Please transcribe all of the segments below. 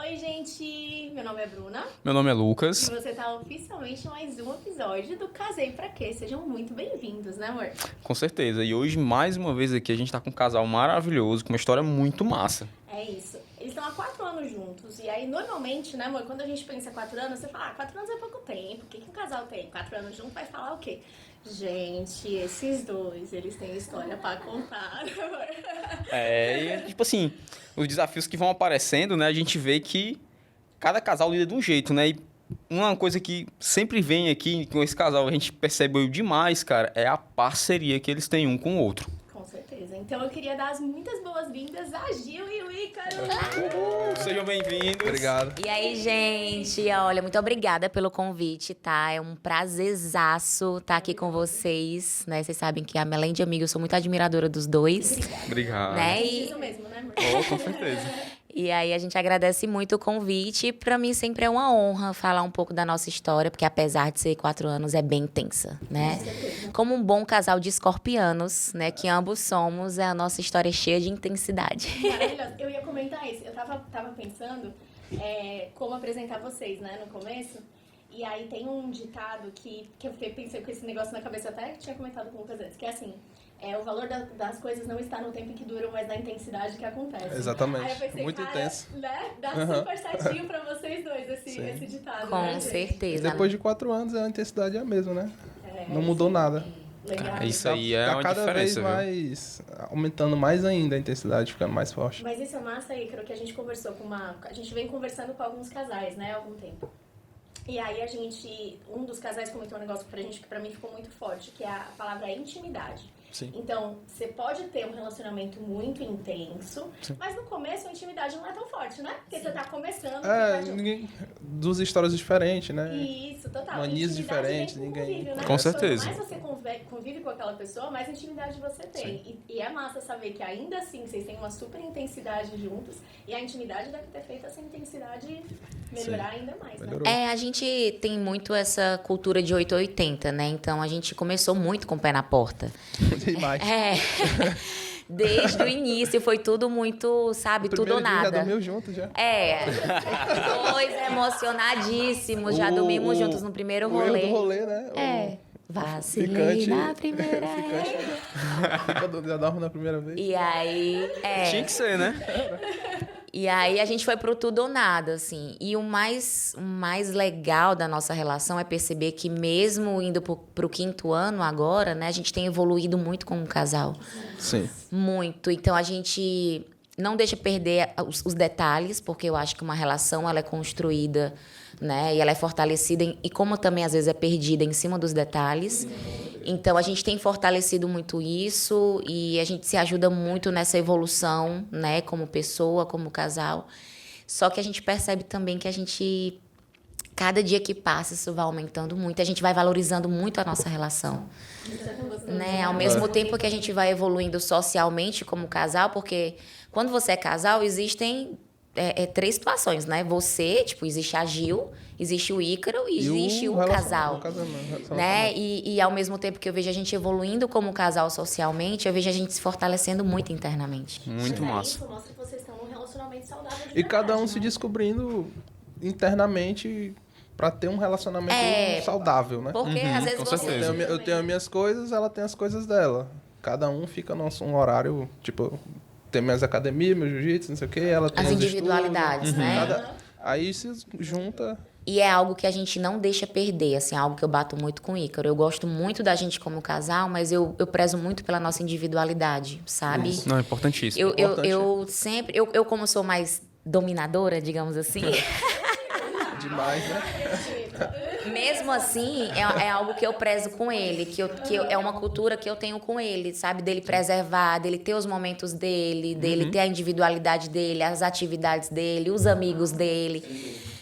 Oi, gente! Meu nome é Bruna. Meu nome é E Lucas. você tá oficialmente em mais um episódio do Casei Pra Quê? Sejam muito bem-vindos, né, amor? Com certeza. E hoje, mais uma vez aqui, a gente tá com um casal maravilhoso, com uma história muito massa. É isso. Eles estão há 4 anos juntos. E aí, normalmente, né, amor? Quando a gente pensa 4 anos, você fala, 4 anos é pouco tempo. O que um casal tem? 4 anos junto vai falar o quê? Gente, esses dois, eles têm história pra contar, né, amor? E tipo assim, os desafios que vão aparecendo, né? A gente vê que cada casal lida de um jeito, né? E uma coisa que sempre vem aqui com esse casal, a gente percebeu demais, cara, é a parceria que eles têm um com o outro. Com certeza. Então eu queria dar as muitas boas-vindas a Gil e o Ícaro. Sejam bem-vindos. Obrigado. E aí, gente, olha, muito obrigada pelo convite, tá? É um prazerzaço estar aqui com vocês, né? Vocês sabem que, além de amiga, eu sou muito admiradora dos dois, Obrigado. né? Isso mesmo, né, amor? Oh, com certeza. E aí a gente agradece muito o convite. Pra mim sempre é uma honra falar um pouco da nossa história, porque apesar de ser 4 anos, é bem intensa, né? Como um bom casal de escorpianos, né, que ambos somos, a nossa história é cheia de intensidade. Maravilhoso. Eu ia comentar isso. Eu tava pensando como apresentar vocês, né, no começo. E aí tem um ditado que eu fiquei pensando com esse negócio na cabeça, até que tinha comentado com o Lucas antes, que é assim, o valor das coisas não está no tempo em que duram, mas na intensidade que acontece. Exatamente. Aí eu pensei, Muito cara, intenso. né? Dá super certinho pra vocês dois esse ditado. Com né, gente? E certeza. depois de 4 anos, a intensidade é a mesma, né? É, Não mudou nada. Legal. Isso aí é Tá uma cada vez diferença, viu? mais aumentando mais ainda a intensidade, ficando mais forte. Mas isso é massa, Ícaro, que a gente conversou com a gente vem conversando com alguns casais, né, há algum tempo. E aí um dos casais comentou um negócio pra gente que pra mim ficou muito forte, que é a palavra intimidade. Sim. Então, você pode ter um relacionamento muito intenso, mas no começo a intimidade não é tão forte, né? Porque você tá começando, ficar junto. Duas histórias diferentes, né? Isso, total. Manias Intimidade diferentes, vem com ninguém- convívio, né? Com certeza. Quanto mais você convive com aquela pessoa, mais intimidade você tem. E é massa saber que ainda assim vocês têm uma super intensidade juntos e a intimidade deve ter feito essa intensidade melhorar ainda mais, né? Melhorou. A gente tem muito essa cultura de 880, né? Então a gente começou muito com o pé na porta. Demais. Desde o início foi tudo muito, sabe, No tudo ou primeiro dia nada. já dormiu junto já. Dois emocionadíssimos, já dormimos juntos no primeiro O erro rolê. do rolê, né? Vacilei Ficante. na primeira. Já dorme na primeira vez. E aí, Tinha que ser, né? E aí a gente foi pro tudo ou nada, assim. E o mais legal da nossa relação é perceber que mesmo indo pro 5º ano agora, né, a gente tem evoluído muito como casal. Sim. Muito. Então a gente não deixa perder os detalhes, porque eu acho que uma relação ela é construída, né, e ela é fortalecida e como também às vezes é perdida em cima dos detalhes. Então a gente tem fortalecido muito isso e a gente se ajuda muito nessa evolução, né, como pessoa, como casal. Só que a gente percebe também que cada dia que passa isso vai aumentando muito, a gente vai valorizando muito a nossa relação. Né? Ao mesmo tempo que a gente vai evoluindo socialmente como casal, porque quando você é casal, existem 3 situações, né? Você, tipo, existe a Gil, existe o Ícaro e existe o casal. Né? E ao mesmo tempo que eu vejo a gente evoluindo como casal socialmente, eu vejo a gente se fortalecendo muito internamente. Muito massa. Isso mostra que vocês estão num relacionamento saudável de E cada um verdade, se né? descobrindo internamente pra ter um relacionamento saudável, né? Porque às vezes com você... certeza. Eu tenho as minhas coisas, ela tem as coisas dela. Cada um fica num horário, tipo, tem minhas academias, meu jiu-jitsu, não sei o quê, ela tem As os individualidades, estudos, né? Aí se junta. E é algo que a gente não deixa perder, assim, algo que eu bato muito com o Ícaro. Eu gosto muito da gente como casal, mas eu prezo muito pela nossa individualidade, sabe? Não, é importantíssimo. Eu sempre... Eu como sou mais dominadora, digamos assim... Demais, né? Mesmo assim, é algo que eu prezo com ele, é uma cultura que eu tenho com ele, sabe? Dele preservar, dele ter os momentos dele ter a individualidade dele, as atividades dele, os amigos dele.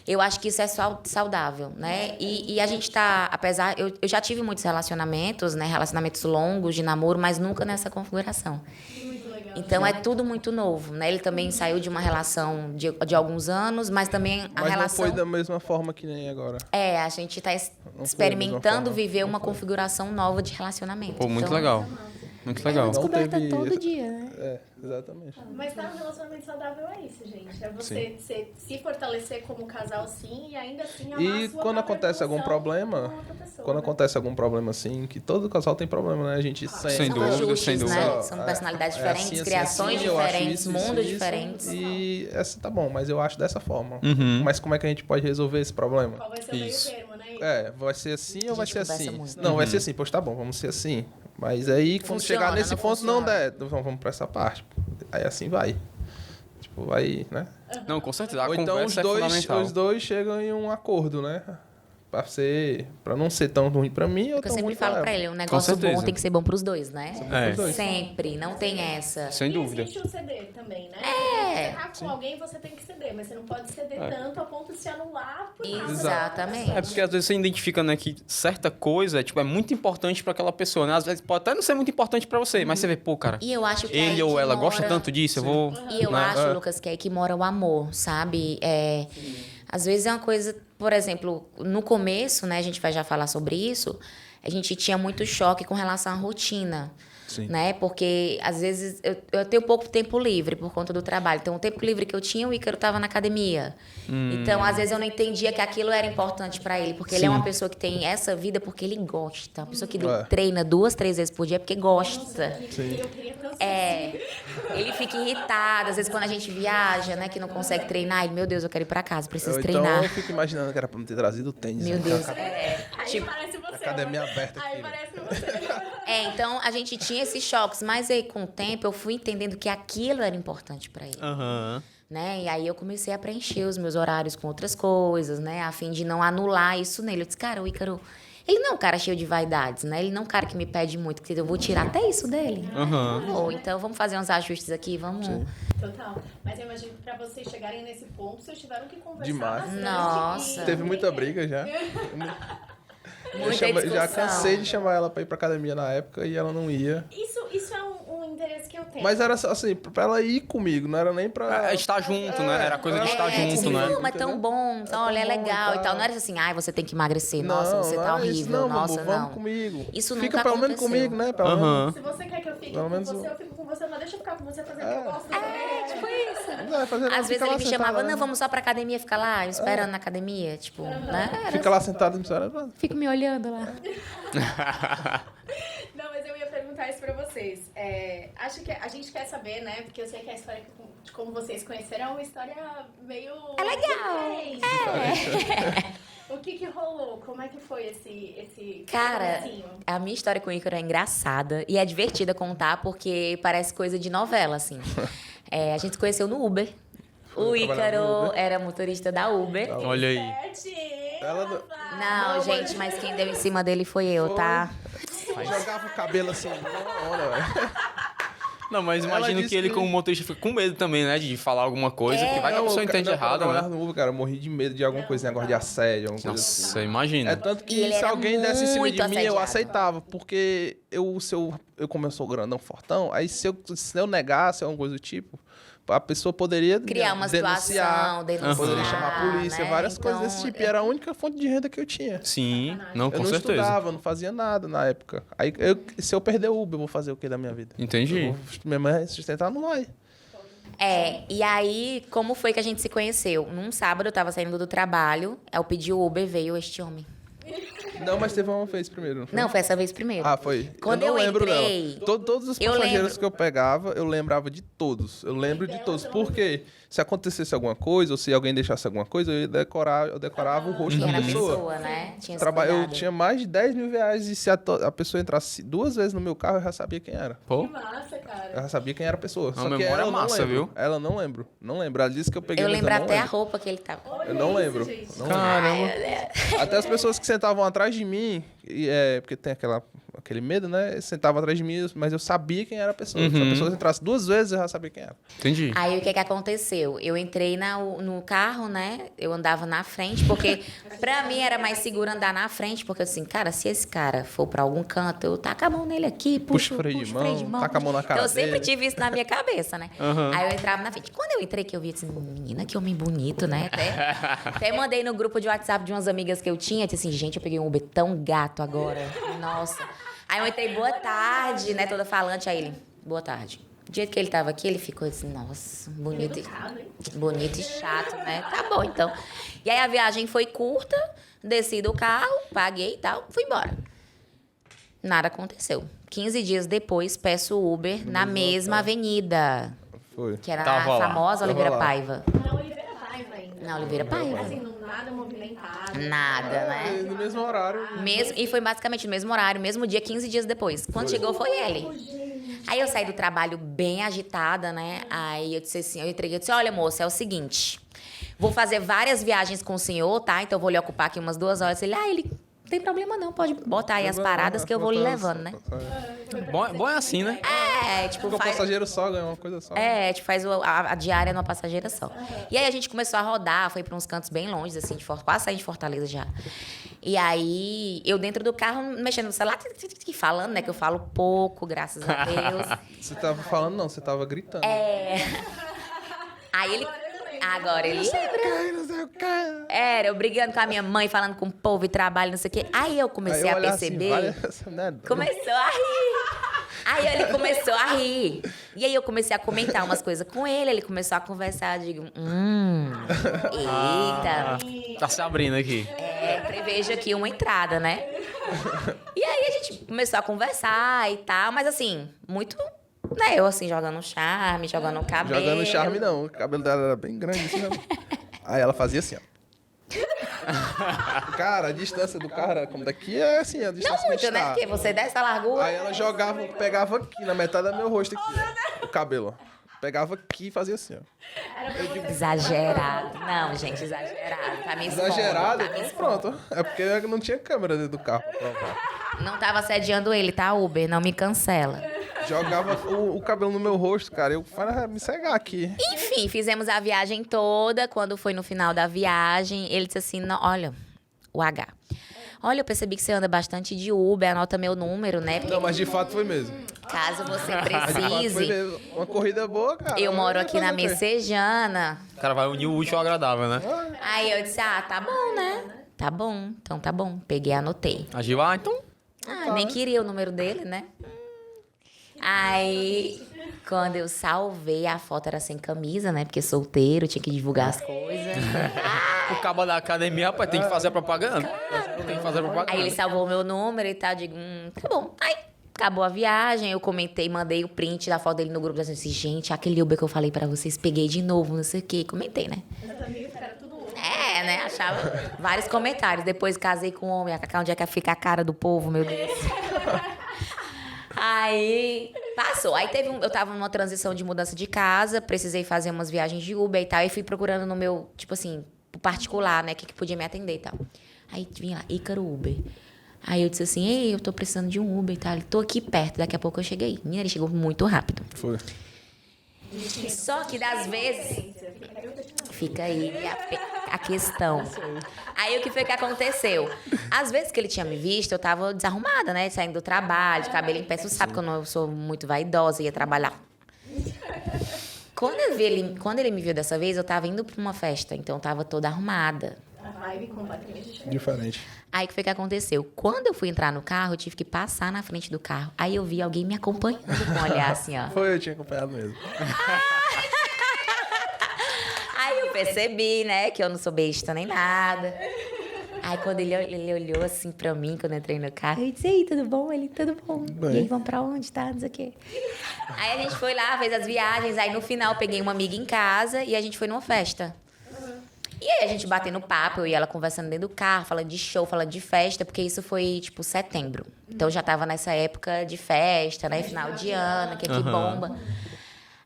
Eu acho que isso é saudável, né? E a gente tá, apesar... Eu já tive muitos relacionamentos, né? Relacionamentos longos de namoro, mas nunca nessa configuração. Então é tudo muito novo, né? Ele também saiu de uma relação de alguns anos, mas também a Mas relação... não foi da mesma forma que nem agora. A gente está experimentando viver uma configuração nova de relacionamento. Pô, muito Então, legal. Muito legal. Não descoberta teve- todo dia, né? Exatamente. Mas tá, um relacionamento saudável é isso, gente. É você se fortalecer como casal, sim, e ainda assim amar E a sua quando própria acontece algum evolução problema, com outra pessoa, quando né? acontece algum problema assim, que todo casal tem problema, né? A gente Sem sente. São dúvida, ajustes, sem dúvida. né? São personalidades diferentes, criações eu acho diferentes, isso, mundos isso, diferentes. E essa tá bom, mas eu acho dessa forma. Uhum. Mas como é que a gente pode resolver esse problema? Qual vai ser o Isso. meio termo, né? Vai ser assim ou vai gente ser conversa assim? muito. Não, vai ser assim. Pois tá bom, vamos ser assim. Mas aí, quando Funciona, chegar nesse não ponto, não funciona. der. Então vamos pra essa parte. Aí assim vai. Tipo, vai, né? Não, com certeza. A Ou então conversa é fundamental. os dois chegam em um acordo, né? Pra não ser tão ruim pra mim ou Eu tão sempre ruim pra falo ela. pra ele, um negócio bom certeza. tem que ser bom pros dois, né? É. dois. Sempre, não tem essa. Sem E dúvida. existe o ceder também, né? É. Você tá com alguém, você tem que ceder, mas você não pode ceder tanto a ponto de se anular por nada. Exatamente. É porque às vezes você identifica, né, que certa coisa é muito importante pra aquela pessoa, né? Às vezes pode até não ser muito importante pra você, mas você vê, pô, cara, E eu acho que é aí ele ou que ela mora... gosta tanto disso, eu vou... E eu né? acho, Lucas, que é aí que mora o amor, sabe? Às vezes é uma coisa, por exemplo, no começo, né, a gente vai já falar sobre isso, a gente tinha muito choque com relação à rotina. Sim. Né? Porque, às vezes, eu tenho pouco tempo livre por conta do trabalho. Então, o tempo livre que eu tinha, o Ícaro estava na academia. Então, às vezes, eu não entendia que aquilo era importante para ele. Porque ele é uma pessoa que tem essa vida porque ele gosta. Uma pessoa que treina 2, 3 vezes por dia porque gosta. Eu queria tanto Ele fica irritado. Às vezes, quando a gente viaja, né? Que não consegue treinar. Ele, meu Deus, eu quero ir para casa, preciso Então treinar. eu fico imaginando que era pra não ter trazido o tênis. Meu né? Deus. Aí parece você. academia aberta aqui, Aí né? parece você. Então, a gente tinha esses choques. Mas aí, com o tempo, eu fui entendendo que aquilo era importante para ele. Aham. Né? E aí eu comecei a preencher os meus horários com outras coisas, né? A fim de não anular isso nele. Eu disse, cara, o Ícaro, ele não é um cara cheio de vaidades, né? Ele não é um cara que me pede muito, que eu vou tirar até isso dele. Ou então vamos fazer uns ajustes aqui, vamos... Total. Mas eu imagino que pra vocês chegarem nesse ponto, vocês tiveram que conversar Demais. bastante. Nossa. Teve muita briga já. Muita Já discussão. cansei de chamar ela pra ir pra academia na época e ela não ia. Isso é um interesse que eu tenho. Mas era assim, pra ela ir comigo, não era nem pra. Estar junto, né? Era coisa de estar Tipo, junto, né? mas tão bom, então, olha, é tão bom legal e e tal. tal. Não era assim, ai, você tem que emagrecer, nossa, você tá não é horrível, isso, não, nossa, amor, não. vamos comigo. Isso Fica nunca pelo menos aconteceu. comigo, né? Pelo menos. Se você quer que eu fique Pelo com menos você, eu fico com você, mas deixa eu ficar com você fazendo o que eu gosto. Tipo isso. Não, fazer nada, Às vezes fica ele lá me sentada, chamava, né? não, vamos só pra academia, ficar lá esperando na academia, tipo, né? Fica lá sentado e me Fico me olhando lá. Não, mas eu ia perguntar isso pra vocês. Acho que a gente quer saber, né? Porque eu sei que a história de como vocês conheceram é uma história meio... É legal. Diferente. O que rolou? Como é que foi esse Cara, comecinho? a minha história com o Ícaro é engraçada e é divertida contar porque parece coisa de novela, assim. A gente se conheceu no Uber. O Foi trabalhar no Ícaro Uber. era motorista da Uber. Olha aí. Ela Não, gente, mas quem deu em cima dele foi eu, tá? jogava o cabelo assim, numa hora, velho. Não, mas Ela imagino disse que ele, que- como motorista, fica com medo também, né? De falar alguma coisa, que vai que a Não, pessoa entende não, errado, quando eu né? trabalhava no Uber, cara, eu morri de medo de alguma coisa, negócio de assédio, alguma coisa assim. Nossa, imagina. É tanto E que ele se era alguém desse em cima de muito mim, eu assediado. aceitava. Porque eu como eu sou grandão, fortão, aí se eu negasse alguma coisa do tipo, a pessoa poderia Criar uma situação, denunciar, poderia chamar a polícia, né? várias coisas Então, desse tipo. E era a única fonte de renda que eu tinha. Sim, não, Eu com não certeza. estudava, não fazia nada na época. Aí, se eu perder o Uber, eu vou fazer o que da minha vida? Entendi. Eu vou, minha mãe sustentar, não vai. e aí, como foi que a gente se conheceu? Num sábado, eu tava saindo do trabalho, eu pedi o Uber, veio este homem. Não, mas teve uma vez primeiro. Não, foi essa vez primeiro. Ah, foi. Quando eu não eu lembro entrei, dela. Todos os eu passageiros lembro. que eu pegava, eu lembrava de todos. Eu lembro de todos. Por quê? Se acontecesse alguma coisa, ou se alguém deixasse alguma coisa, eu decorava o rosto Quem da era a pessoa. pessoa, né? Tinha esse Eu cuidado. tinha mais de 10 mil reais e se a pessoa entrasse 2 vezes no meu carro, eu já sabia quem era. Pô, Que massa, cara. Eu já sabia quem era a pessoa. Uma Só que memória ela eu não massa, lembro. viu? Ela não lembro. Não lembro. Ela disse que eu peguei, Eu mas lembro não até a lembro. roupa que ele tava. Eu não lembro. gente. Não caramba. Até as pessoas que sentavam atrás de mim, porque tem aquele medo, né? Sentavam atrás de mim, mas eu sabia quem era a pessoa. Se a pessoa entrasse 2 vezes, eu já sabia quem era. Entendi. Aí o que aconteceu? Eu entrei no carro, né? Eu andava na frente, porque pra mim era mais seguro andar na frente, porque assim, cara, se esse cara for pra algum canto, eu taco a mão nele aqui, Puxa o freio de mão, taca a mão na cara Então, eu sempre dele. tive isso na minha cabeça, né? Aí eu entrava na frente. Quando eu entrei, que eu vi assim, menina, que homem bonito, né? Até mandei no grupo de WhatsApp de umas amigas que eu tinha, disse assim, gente, eu peguei um Uber tão gato agora. Nossa. Aí eu entrei, boa tarde, né? Toda falante, aí ele, boa tarde. Do jeito que ele tava aqui, ele ficou assim, nossa, bonito, Educado, hein? bonito e chato, né? Tá bom, então. E aí a viagem foi curta, desci do carro, paguei e tal, fui embora. Nada aconteceu. 15 dias depois, peço Uber na mesma avenida, Foi. que era Tava a lá. famosa Tava Oliveira lá. Paiva. Na Oliveira Paiva ainda. Na Oliveira Paiva. Assim, não, nada movimentado. Nada, né? No mesmo horário. E foi basicamente no mesmo horário, mesmo dia, 15 dias depois. Quando chegou, foi ele. Aí eu saí do trabalho bem agitada, né? Aí eu disse assim, eu entreguei, eu disse, olha, moça, é o seguinte, vou fazer várias viagens com o senhor, tá? Então eu vou lhe ocupar aqui umas 2 horas. Ele, não tem problema não, pode botar aí as paradas que eu vou lhe levando, né? Bom é assim, né? Tipo, Porque o faz... passageiro só ganha uma coisa só. tipo, faz a diária numa passageira só. E aí a gente começou a rodar, foi para uns cantos bem longe, assim, quase saindo de Fortaleza já. E aí, eu dentro do carro, mexendo no celular, falando, né? Que eu falo pouco, graças a Deus. Você tava falando, não, você tava gritando. Aí ele... Agora ele lembra. Não sei o que. Era, eu brigando com a minha mãe, falando com o povo e trabalho, não sei o quê. Aí eu comecei a perceber... Começou a rir. Aí ele começou a rir. E aí eu comecei a comentar umas coisas com ele. Ele começou a conversar. Eu digo, eita. Tá se abrindo aqui. Prevejo aqui uma entrada, né? E aí a gente começou a conversar e tal. Mas assim, muito... Né, eu assim, jogando charme, jogando cabelo. Jogando charme, não. O cabelo dela era bem grande, assim, não. Aí ela fazia assim, ó. Cara, a distância do cara, como daqui, é assim, a distância Não muito, que a gente né? tá. Porque você desce a largura. Aí ela jogava, pegava aqui, na metade do meu rosto aqui, ó, o cabelo, ó. Pegava aqui e fazia assim, ó. Exagerado. Não, gente, exagerado. Tá me expondo, Exagerado? tá me expondo. Pronto. É porque não tinha câmera dentro do carro pra provar. Não tava assediando ele, tá, Uber? Não me cancela. Jogava o cabelo no meu rosto, cara. Eu falei, me cegar aqui. Enfim, fizemos a viagem toda. Quando foi no final da viagem, ele disse assim, "Não, olha, o H. Olha, eu percebi que você anda bastante de Uber, anota meu número, né? Porque Não, mas de fato foi mesmo. caso você De fato foi precise, mesmo. Uma corrida boa, cara. eu moro aqui na Fazer o quê? Messejana. O cara vai unir o útil ao agradável, né? Aí eu disse, tá bom, né? Tá bom, então tá bom. Peguei e anotei. Agiu, então... Nem queria o número dele, né? Aí, quando eu salvei, a foto era sem camisa, né? Porque solteiro, tinha que divulgar as coisas. O cabo da academia, rapaz, tem que fazer a propaganda. Tem que fazer a propaganda. Aí ele salvou o meu número e tal, eu digo, tá bom. Aí, acabou a viagem, eu comentei, mandei o print da foto dele no grupo, assim, gente, aquele Uber que eu falei pra vocês, peguei de novo, não sei o quê. Comentei, né? Meus amigos ficaram tudo louco. Né? Achava vários comentários. Depois casei com um homem, onde é que fica a cara do povo, meu Deus. Aí, passou. Aí eu tava numa transição de mudança de casa, precisei fazer umas viagens de Uber e tal, e fui procurando no meu, tipo assim, particular, né, que podia me atender e tal. Aí vinha lá, Ícaro Uber. Aí eu disse assim, ei, eu tô precisando de um Uber e tal. Ele, tô aqui perto, daqui a pouco eu cheguei. Menina, ele chegou muito rápido. Foi. Só que das vezes... Fica aí a questão. Aí o que foi que aconteceu? Às vezes que ele tinha me visto, eu tava desarrumada, né? Saindo do trabalho, de cabelo em pé. Você sabe que eu não sou muito vaidosa, ia trabalhar. Quando ele me viu dessa vez, eu tava indo pra uma festa. Então eu tava toda arrumada. A vibe completamente diferente. Diferente. Aí o que foi que aconteceu? Quando eu fui entrar no carro, eu tive que passar na frente do carro. Aí eu vi alguém me acompanhando com um olhar assim, ó. Foi, eu tinha acompanhado mesmo. Aí eu percebi, né, que eu não sou besta nem nada. Aí quando ele olhou assim pra mim, quando eu entrei no carro, eu disse, ei, tudo bom? Ele, tudo bom. Bem. E aí, vamos pra onde, tá? Não sei o quê. Aí a gente foi lá, fez as viagens, aí no final peguei uma amiga em casa e a gente foi numa festa. E aí a gente batendo papo, eu e ela conversando dentro do carro, falando de show, falando de festa, porque isso foi, tipo, setembro. Então eu já tava nessa época de festa, né, final de ano, que aqui bomba.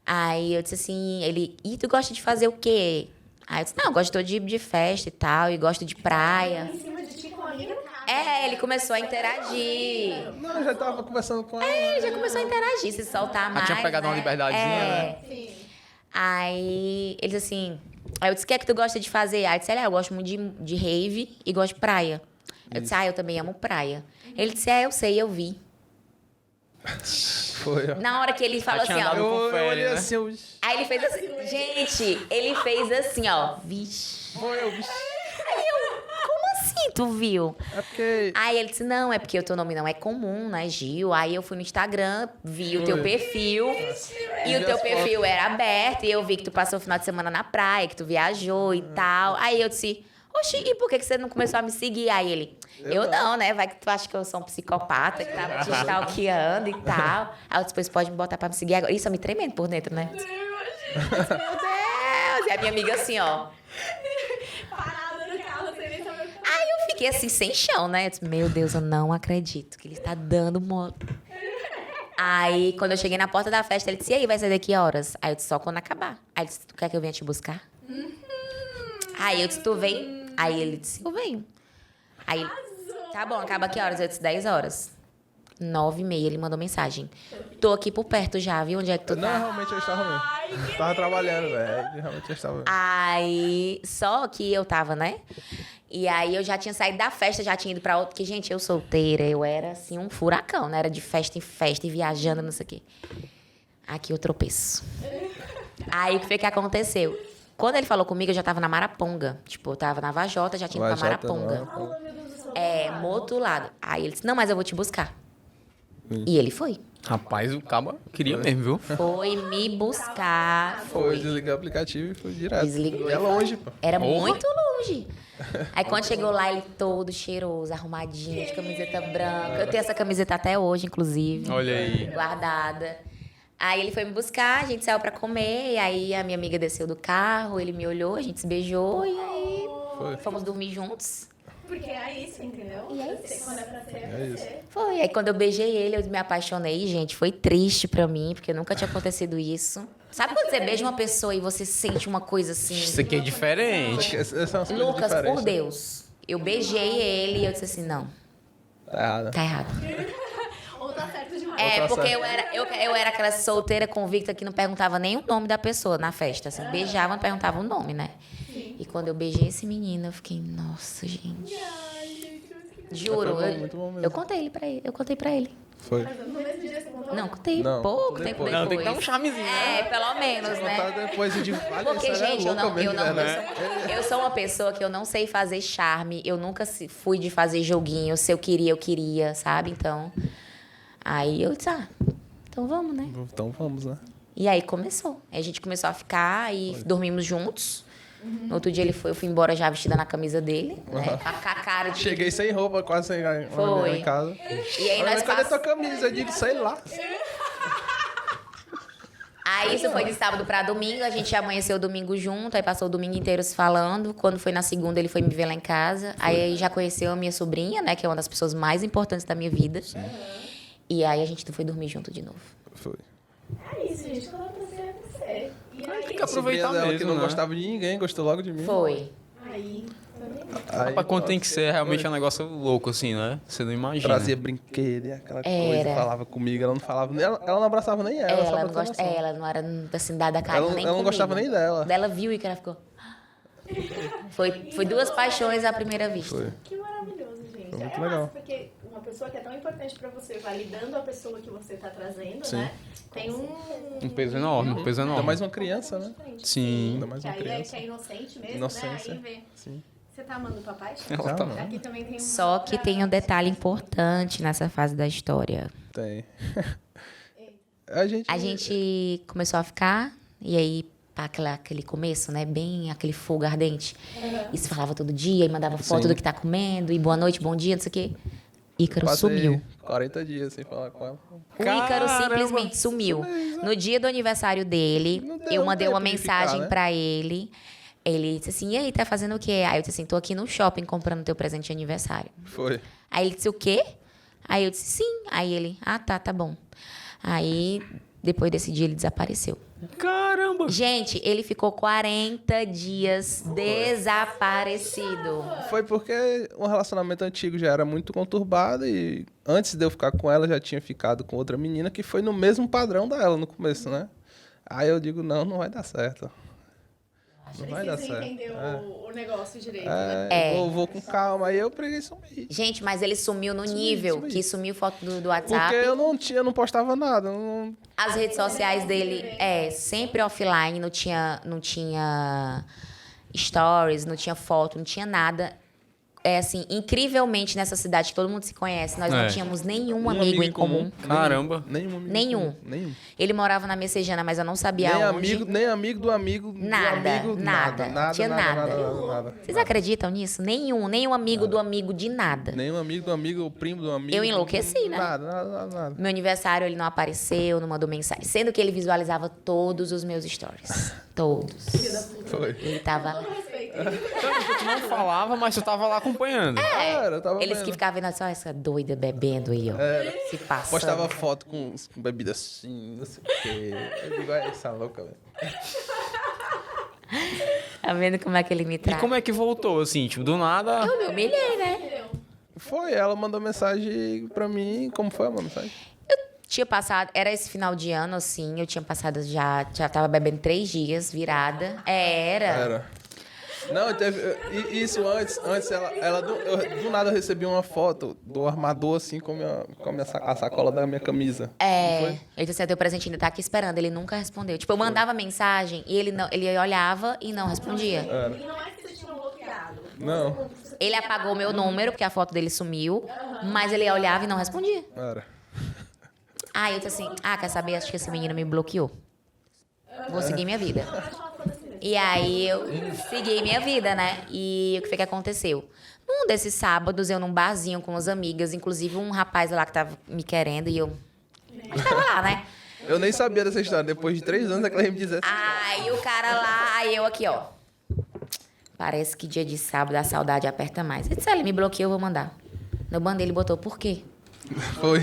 Aí eu disse assim, e tu gosta de fazer o quê? Aí eu disse, não, eu gosto de festa e tal, e gosto de praia. Em cima de ti com a amiga no carro. Ele começou a interagir. Não, eu já tava conversando com ela. Ele já começou a interagir, se soltar mais, tinha pegado né? uma liberdadezinha, né? Sim. Aí ele disse assim, aí eu disse, o que é que tu gosta de fazer? Aí eu disse, eu gosto muito de rave e gosto de praia. Eu disse, eu também amo praia. Ele disse, eu sei, eu vi. Foi, ó. Na hora que ele falou Já assim, tinha ó. dado- Eu confere, olhei né? assim, eu... Aí ele fez assim, gente, ele fez assim, ó. Vixe. Foi, eu... Aí eu, como assim? tu viu? É porque... Aí ele disse, não, é porque o teu nome não é comum, né, Gil? Aí eu fui no Instagram, vi o teu perfil, e o teu perfil era aberto, e eu vi que tu passou o final de semana na praia, que tu viajou e tal. Aí eu disse, oxi, e por que você não começou a me seguir? Aí ele, eu não, né? Vai que tu acha que eu sou um psicopata que tava te stalkeando e tal. Aí eu disse, pois pode me botar pra me seguir agora. Isso eu me tremendo por dentro, né? Meu Deus! E a minha amiga assim, ó. Parada no carro, sem nem saber. Aí eu fiquei assim, sem chão, né? Eu disse, meu Deus, eu não acredito que ele está dando moto. Aí, quando eu cheguei na porta da festa, ele disse, e aí, vai sair daqui a horas? Aí eu disse, só quando acabar. Aí ele disse, tu quer que eu venha te buscar? Aí eu disse, tu vem? Aí ele disse, eu venho. Aí ele, tá bom, acaba que horas? Eu disse, 10 horas. 9h30, ele mandou mensagem. Tô aqui por perto já, viu? Onde é que tu Não, tá? realmente eu estava mesmo. Tava trabalhando, velho. Realmente eu estava mesmo. Aí, só que eu tava, né? E aí eu já tinha saído da festa, já tinha ido pra outra. Porque, gente, eu solteira, eu era assim um furacão, né? Era de festa em festa e viajando, não sei o quê. Aqui eu tropeço. Aí o que foi que aconteceu? Quando ele falou comigo, eu já tava na Maraponga. Tipo, eu tava na Vajota, já tinha ido pra Vajota, Maraponga. Oh, meu Deus do céu. É, motulado. Aí ele disse, não, mas eu vou te buscar. E ele foi. Rapaz, o caba queria mesmo, viu? Foi me buscar. Foi, desliguei o aplicativo e fui direto. Desligou E é e foi. longe, pô. Era Porra. muito longe. Aí quando chegou lá, ele todo cheiroso, arrumadinho, de camiseta branca. Eu tenho essa camiseta até hoje, inclusive. Olha aí. Guardada. Aí ele foi me buscar, a gente saiu pra comer, e aí a minha amiga desceu do carro, ele me olhou, a gente se beijou, e aí Foi. fomos dormir juntos. Porque é isso, entendeu? E é Você, isso. quando é pra ser, é pra ser. Foi. Aí quando eu beijei ele, eu me apaixonei, gente. Foi triste pra mim, porque nunca tinha acontecido isso. Sabe quando você beija uma pessoa e você sente uma coisa assim? Isso aqui é diferente. Essas são as coisas Lucas, diferentes. por Deus. Eu beijei ele e eu disse assim, não, Tá errado. tá errado. Ou tá certo demais. É, tá porque certo. eu era aquela solteira convicta que não perguntava nem o nome da pessoa na festa. Assim, beijava, não perguntava o nome, né? E quando eu beijei esse menino, eu fiquei, nossa, gente. Juro, Foi bom, muito bom mesmo. eu contei ele pra ele. Eu contei pra ele. Foi. No mesmo dia você contou? Não, contei Não, pouco contou tempo depois. depois. Não, tem que dar um charmezinho, né? É, pelo menos, né? Tá depois de Porque, gente, eu sou uma pessoa que eu não sei fazer charme. Eu nunca fui de fazer joguinho. Se eu queria, sabe? Então, aí eu disse, então vamos, né? Então vamos, né? E aí começou. Aí a gente começou a ficar e dormimos juntos. No outro dia eu fui embora já vestida na camisa dele, né? Com a cara de... Cheguei sem roupa, quase sem Foi. em casa. E aí nós Cadê tua passamos... camisa? Eu digo, sei lá. Aí isso foi de sábado pra domingo, a gente amanheceu o domingo junto, aí passou o domingo inteiro se falando. Quando foi na segunda, ele foi me ver lá em casa. Aí já conheceu a minha sobrinha, né? Que é uma das pessoas mais importantes da minha vida. E aí a gente foi dormir junto de novo. Foi. É isso, gente. Quando é pra ser, é pra ser. E aí, Tem que aproveitar Sobrinha dela mesmo, que não né? gostava de ninguém, gostou logo de mim. Foi. aí também. Aí, Rapaz, quando tem que ser, realmente é um negócio louco, assim, né? Você não imagina. Trazia brinquedo e aquela Era. coisa, falava comigo, ela não falava, ela não abraçava nem ela, só Ela pra não, ter gosta, noção. ela não era assim, dada carinho Ela nem não comigo. gostava nem dela. Ela viu e que ela ficou... Foi duas paixões à primeira vista. Foi. Que maravilhoso, gente. Foi muito É legal. massa, porque uma pessoa que é tão importante pra você, validando a pessoa que você tá trazendo, Sim. né? Tem Um peso enorme, um peso Ainda enorme. mais uma criança, né? Sim. Ainda mais Que uma aí criança. que é inocente mesmo, Inocência. né? Aí vê. Sim. Você tá amando o papai? Ela tá- Não. Aqui também tem Só que tem um detalhe importante nessa fase da história. Tem. A gente começou a ficar, e aí, pá, aquele começo, né? Bem aquele fogo ardente. E se falava todo dia, e mandava foto Sim. do que tá comendo, e boa noite, bom dia, não sei o quê. Ícaro Passei sumiu. 40 dias sem falar com ela. O Ícaro Caramba! simplesmente sumiu. No dia do aniversário dele, Não deu eu mandei uma tempo de mensagem ficar, né? pra ele. Ele disse assim, e aí, tá fazendo o quê? Aí eu disse assim, tô aqui no shopping comprando teu presente de aniversário. Foi. Aí ele disse, o quê? Aí eu disse, sim. Aí ele, tá bom. Aí, depois desse dia, ele desapareceu. Caramba! Gente, ele ficou 40 dias desaparecido. Foi porque um relacionamento antigo já era muito conturbado e antes de eu ficar com ela já tinha ficado com outra menina que foi no mesmo padrão dela no começo, né? Aí eu digo, não vai dar certo. Não vai dar Precisa certo. entender o negócio direito, né? Vou com calma. Aí eu preguei sumir. Gente, mas ele sumiu no nível sumiu. que sumiu foto do WhatsApp. Porque eu não postava nada. As redes sociais dele sempre offline, não tinha stories, não tinha foto, não tinha nada. assim, incrivelmente nessa cidade que todo mundo se conhece, nós não tínhamos nenhum amigo em comum. Caramba. Nenhum. Nenhum. Ele morava na Messejana, mas eu não sabia onde. Nem amigo do amigo. Nada. Tinha nada. Nada. Vocês acreditam nisso? Nenhum amigo do amigo de nada. Nenhum amigo do amigo, o primo do amigo. Eu enlouqueci, né? Nada. Meu aniversário, ele não apareceu, não mandou mensagem. Sendo que ele visualizava todos os meus stories. Todos. Foi. Ele tava lá. Tu não falava, mas tu tava lá acompanhando. Era, eu tava Eles vendo. que ficavam vendo só essa doida bebendo aí, ó. Se passando. Postava foto com bebida assim, não sei o quê. Eu digo, essa louca, velho. Tá vendo como é que ele me E trata? como é que voltou, assim, tipo, do nada... Eu me humilhei, né? Foi, ela mandou mensagem pra mim. Como foi a mensagem? Tinha passado, era esse final de ano, assim, eu tinha passado já tava bebendo 3 dias, virada. Era. Não, teve. Isso antes ela do nada eu recebi uma foto do armador, assim, com a sacola da minha camisa. Ele disse assim, teu presente ainda tá aqui esperando, ele nunca respondeu. Tipo, eu mandava mensagem e ele olhava e não respondia. E não é que vocês tinham bloqueado. Não. Ele apagou meu número, porque a foto dele sumiu, mas ele olhava e não respondia. Era. Aí eu disse assim, quer saber? Acho que esse menino me bloqueou. Vou seguir minha vida. E aí eu segui minha vida, né? E o que foi que aconteceu? Num desses sábados, eu num barzinho com as amigas, inclusive um rapaz lá que tava me querendo e eu... Mas tava lá, né? Eu nem sabia dessa história. Depois de 3 anos é que ela ia me dizer. Aí o cara lá, aí eu aqui, ó. Parece que dia de sábado a saudade aperta mais. Eu disse, ele me bloqueou, eu vou mandar. No bando ele botou, por quê? Foi.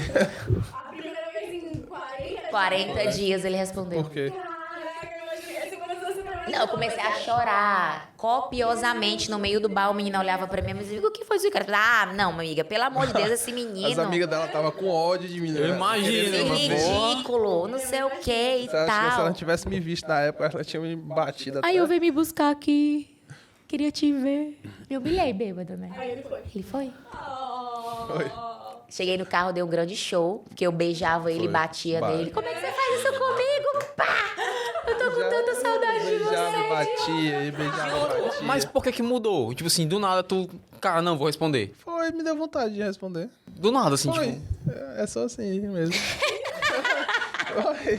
A primeira vez em 40 dias ele respondeu. Por quê? Caraca, eu imaginei. Esse começou assim pra mim. Não, eu comecei a chorar copiosamente no meio do bar. O menino olhava pra mim e dizia, o que foi isso, cara? Não, minha amiga, pelo amor de Deus, esse menino... As amigas dela estavam com ódio de mim. Né? Eu imagino, Que mano. ridículo, não sei o que e Se ela tal. não tivesse me visto na época, ela tinha me batido até. Aí eu vim me buscar aqui. Queria te ver. Me humilhei bêbada, né? Aí ele foi. Ele foi. Foi. Cheguei no carro, dei um grande show, porque eu beijava ele, batia nele. Como é que você faz isso comigo? Pá! Eu tô com tanta saudade de Beijava, você. batia. Mas por que que mudou? Tipo assim, do nada tu... Cara, não, vou responder. Foi, me deu vontade de responder. Do nada, assim, Foi. tipo... É só assim mesmo. Foi.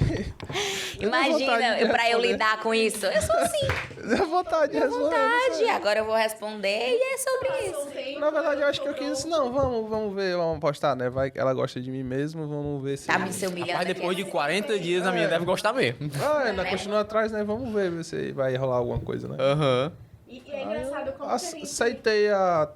Imagina, de pra eu responder. lidar com isso. Eu sou assim, Deu vontade de responder. vontade. Agora eu vou responder e é sobre isso. Na verdade, eu acho que eu quis... Não, vamos ver, vamos postar, né? Vai que ela gosta de mim mesmo, vamos ver se... Tá me se humilhando. Mas depois de 40 dias, a minha deve gostar mesmo. Ainda continua atrás, né? Vamos ver se vai rolar alguma coisa, né? Aham. E é engraçado como que a gente... Aceitei a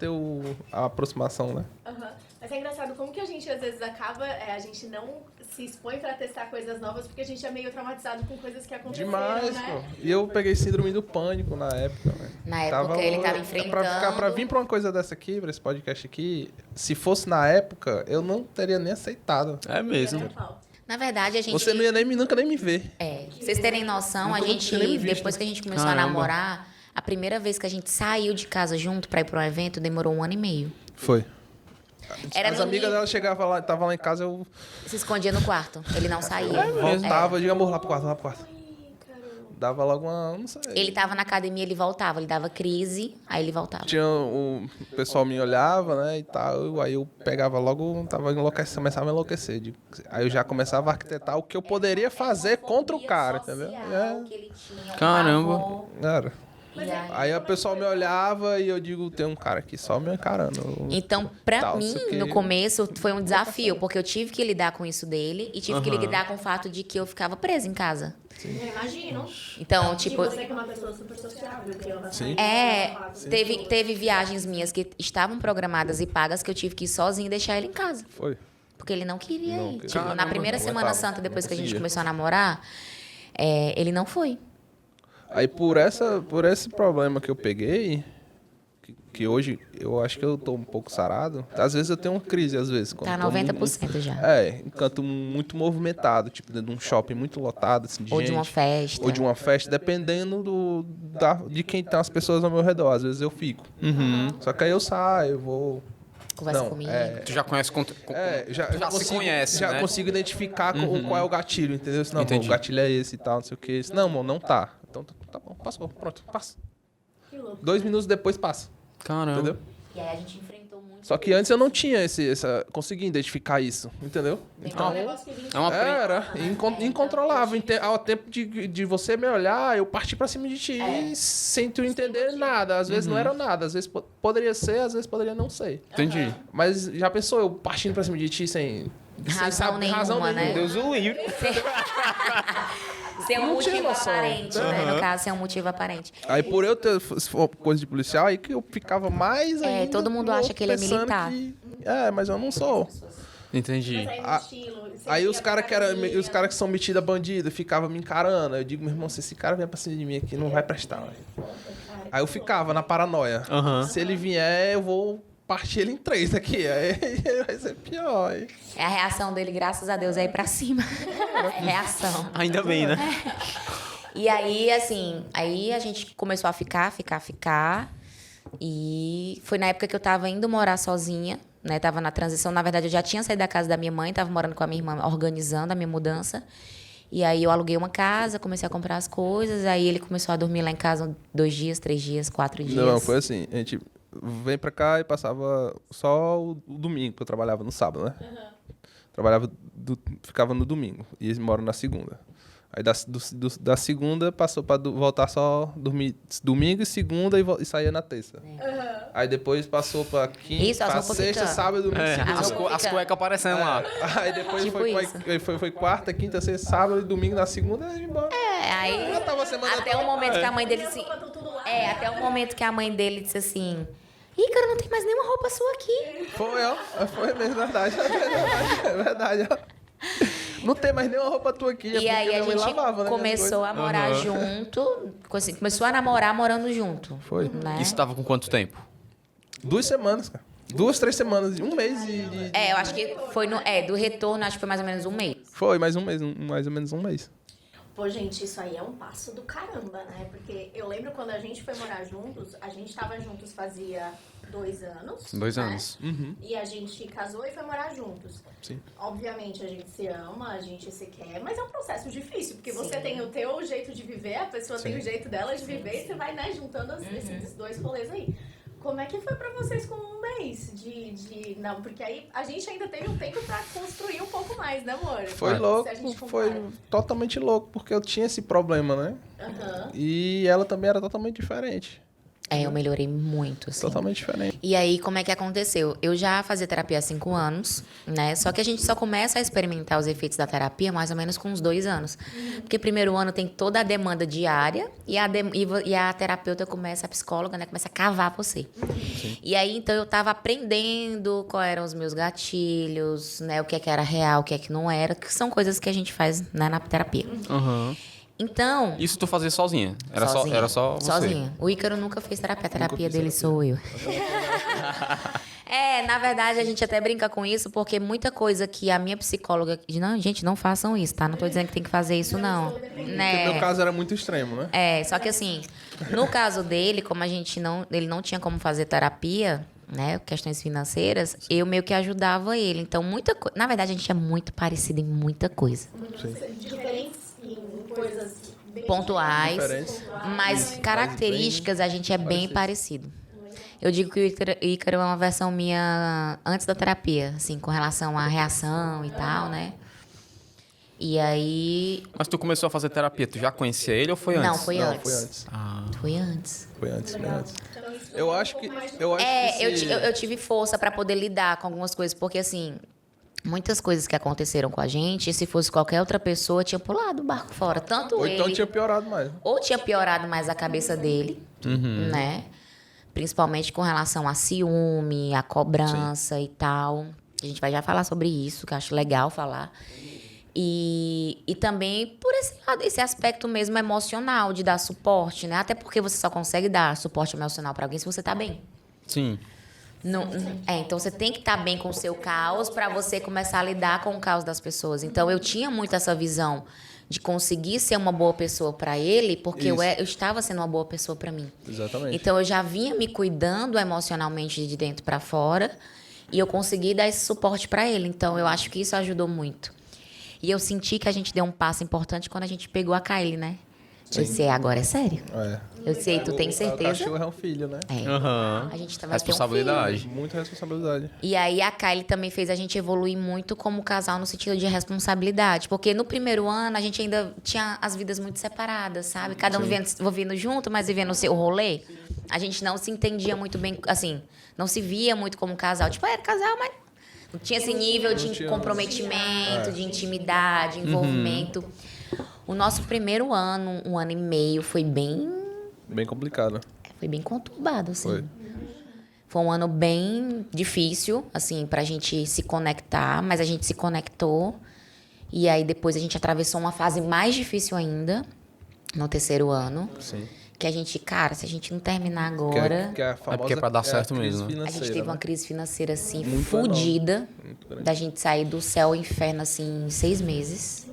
aproximação, né? Aham. Mas é engraçado como que a gente às vezes acaba, a gente não se expõe pra testar coisas novas porque a gente é meio traumatizado com coisas que aconteceram, Demais, né? pô. E eu peguei síndrome do pânico na época, né? Na época ele tava enfrentando. Pra vir pra uma coisa dessa aqui, pra esse podcast aqui, se fosse na época, eu não teria nem aceitado. É mesmo. Total. Na verdade, a gente... Você não ia nunca nem me ver. Pra vocês terem noção, a Nunca gente, tinha nem me visto. depois que a gente começou Caramba. a namorar, a primeira vez que a gente saiu de casa junto pra ir pra um evento, demorou 1 ano e meio. Foi. Era As no amigas nível- dela chegavam lá, tava lá em casa, eu Se escondia no quarto. Ele não saía. voltava, eu digo, amor, lá pro quarto. Ai, caramba. Dava logo uma, não sei. Ele tava na academia, ele voltava. Ele dava crise, aí ele voltava. O pessoal me olhava, né, e tal, aí eu pegava logo, tava enlouquecendo, começava a enlouquecer. Aí eu já começava a arquitetar o que eu poderia fazer contra o cara, entendeu? Que ele tinha, um Caramba. pavor. Era. E aí- Aí o pessoal me olhava e eu digo, tem um cara aqui só me encarando. Então, pra Tal, mim, não sei o quê. no começo, foi um desafio, porque eu tive que lidar com isso dele e tive que Aham. lidar com o fato de que eu ficava presa em casa. Eu imagino. Então, tipo, E você que é uma pessoa super sociável, que ama Sim. sair, teve viagens minhas que estavam programadas e pagas que eu tive que ir sozinha e deixar ele em casa. Foi. Porque ele não queria Não ir. queria. Tipo, na Caramba, primeira não Semana aguentava, Santa, depois não que a gente conseguia. começou a namorar, ele não foi. Aí por esse problema que eu peguei, que hoje eu acho que eu tô um pouco sarado, às vezes eu tenho uma crise, às vezes. quando Tá tô 90% já. em canto muito movimentado, tipo dentro de um shopping muito lotado, assim, de Ou gente. de uma festa. Ou de uma festa, dependendo de quem tá as pessoas ao meu redor. Às vezes eu fico. Só que aí eu saio, eu vou... Conversa Não, comigo. Tu já conhece... já Tu já se conhece, já né? consigo identificar qual é o gatilho, entendeu? Não, Entendi. o gatilho é esse e tal, não sei o que. Não, amor, não tá. Então tá bom, passou, pronto, passa. Que louco. 2 minutos depois passa, Caramba. entendeu? E aí a gente enfrentou muito. Só que antes eu não tinha conseguia identificar isso, entendeu? É um Então, negócio que vinha É uma era incontrolável. Ao tempo de você me olhar, eu parti pra cima de ti sem tu entender nada. Às vezes não era nada, às vezes poderia ser, às vezes poderia não ser. Entendi. Mas já pensou eu partindo pra cima de ti sem Razão nenhuma, né? Deus o livre. Ser um Não tinha motivo noção. aparente, né? No caso, ser um motivo aparente. Aí por eu ter se for coisa de policial, aí que eu ficava mais ainda. todo mundo acha que ele é pensando militar. Mas eu não sou. Entendi. Mas aí no estilo, você Aí ia os caras pra academia. que são metidos a bandido ficavam me encarando. Eu digo, meu irmão, se esse cara vier pra cima de mim aqui, não vai prestar. Véio. Aí eu ficava na paranoia. Se ele vier, eu vou partir ele em 3 aqui. Aí vai ser pior. Aí. É a reação dele, graças a Deus, é ir pra cima. Reação. Ainda bem, né? E aí, assim, aí a gente começou a ficar. E foi na época que eu tava indo morar sozinha, né? Tava na transição. Na verdade, eu já tinha saído da casa da minha mãe, tava morando com a minha irmã, organizando a minha mudança. E aí eu aluguei uma casa, comecei a comprar as coisas. Aí ele começou a dormir lá em casa 2 dias, 3 dias, 4 dias. Não, foi assim. A gente vem pra cá e passava só o domingo, que eu trabalhava no sábado, né? Ficava no domingo e eles moram na segunda. Aí da segunda passou pra voltar só dormir domingo e segunda e saía na terça. Aí depois passou pra quinta, Isso, as pra roupas sexta, ficando. sábado e domingo. segunda. As cuecas aparecendo lá. Aí depois Tipo foi quarta, quinta, sexta, sábado e domingo na segunda e embora. Aí Já tava a semana até toda. o momento que a mãe dele assim, As roupas tão tudo lá. até o momento que a mãe dele disse assim: Ícaro, não tem mais nenhuma roupa sua aqui. Foi, ó. Foi mesmo, verdade. É verdade, ó. Não tem mais nenhuma roupa tua aqui. E aí a gente lavava, né, começou a morar junto, assim, começou a namorar morando junto. Foi. Né? Isso tava com quanto tempo? 2 semanas, cara. 2, 3 semanas, um mês Eu acho que foi do retorno, acho que foi mais ou menos um mês. Foi, mais um mês, mais ou menos um mês. Pô, gente, isso aí é um passo do caramba, né? Porque eu lembro quando a gente foi morar juntos, a gente tava juntos fazia 2 anos. 2 né? anos. E a gente casou e foi morar juntos. Sim. Obviamente a gente se ama, a gente se quer, mas é um processo difícil, porque você tem o teu jeito de viver, a pessoa tem o jeito dela de viver, e você vai, né, juntando esses 2 rolês aí. Como é que foi pra vocês com um mês Não, porque aí a gente ainda teve um tempo pra construir um pouco mais, né, amor? Foi louco, Se a gente foi compara. totalmente louco, porque eu tinha esse problema, né? Aham. E ela também era totalmente diferente. Eu melhorei muito, assim. Totalmente diferente. E aí, como é que aconteceu? Eu já fazia terapia há 5 anos, né? Só que a gente só começa a experimentar os efeitos da terapia mais ou menos com uns 2 anos. Porque primeiro ano tem toda a demanda diária e a terapeuta começa, a psicóloga, né? Começa a cavar você. E aí, então, eu tava aprendendo quais eram os meus gatilhos, né? O que é que era real, o que é que não era, que são coisas que a gente faz, né, na terapia. Aham. Então... Isso tu fazia sozinha? Sozinha. Era só você? Sozinha. O Ícaro nunca fez terapia. A terapia dele sou eu. Na verdade, a gente até brinca com isso, porque muita coisa que a minha psicóloga... Não, gente, não façam isso, tá? Não tô dizendo que tem que fazer isso, não. Porque Né? meu caso era muito extremo, né? Só que assim, no caso dele, como ele não tinha como fazer terapia, né, questões financeiras, eu meio que ajudava ele. Então, na verdade, a gente é muito parecido em muita coisa. Diferentes em coisas bem Pontuais, Diferentes. mas características a gente é bem parecido. Eu digo que o Ícaro é uma versão minha antes da terapia, assim, com relação à reação e tal, né? E aí... Mas tu começou a fazer terapia, tu já conhecia ele ou foi antes? Não, foi Não, antes. foi antes. Foi antes. Foi antes, foi antes. Então, isso Eu acho que... Eu tive força pra poder lidar com algumas coisas, porque assim, muitas coisas que aconteceram com a gente, se fosse qualquer outra pessoa, tinha pulado o barco fora. Tanto Ou ele, então tinha piorado mais. ou tinha piorado mais a cabeça dele, né? Principalmente com relação a ciúme, a cobrança e tal. A gente vai já falar sobre isso, que eu acho legal falar. E também por esse aspecto mesmo emocional, de dar suporte, né? Até porque você só consegue dar suporte emocional pra alguém se você tá bem. Sim. Então você tem que estar bem com o seu caos para você começar a lidar com o caos das pessoas. Então eu tinha muito essa visão de conseguir ser uma boa pessoa para ele, porque eu estava sendo uma boa pessoa para mim. Exatamente. Então eu já vinha me cuidando emocionalmente de dentro para fora e eu consegui dar esse suporte para ele. Então eu acho que isso ajudou muito. E eu senti que a gente deu um passo importante quando a gente pegou a Kylie, né? Eu disse, agora é sério. É. Eu disse, tu tem O certeza? cachorro é um filho, né? É. Aham. A gente vai ter um filho. Responsabilidade. Muita responsabilidade. E aí a Kylie também fez a gente evoluir muito como casal no sentido de responsabilidade. Porque no primeiro ano a gente ainda tinha as vidas muito separadas, sabe? Cada um vivendo junto, mas vivendo o seu rolê. A gente não se entendia muito bem, assim, não se via muito como casal. Tipo, era casal, mas não tinha esse nível de comprometimento, de intimidade, envolvimento. O nosso primeiro ano, 1 ano e meio, foi bem Complicado. conturbado, assim. Foi um ano bem difícil, assim, pra gente se conectar, mas a gente se conectou. E aí depois a gente atravessou uma fase mais difícil ainda, no terceiro ano. Sim. Que a gente, cara, se a gente não terminar agora... Que é, a famosa, porque é pra dar certo a crise mesmo, né? A gente teve financeira, uma né? crise financeira, assim, Muito fodida. Muito grande. Da gente sair do céu ao inferno, assim, em 6 meses.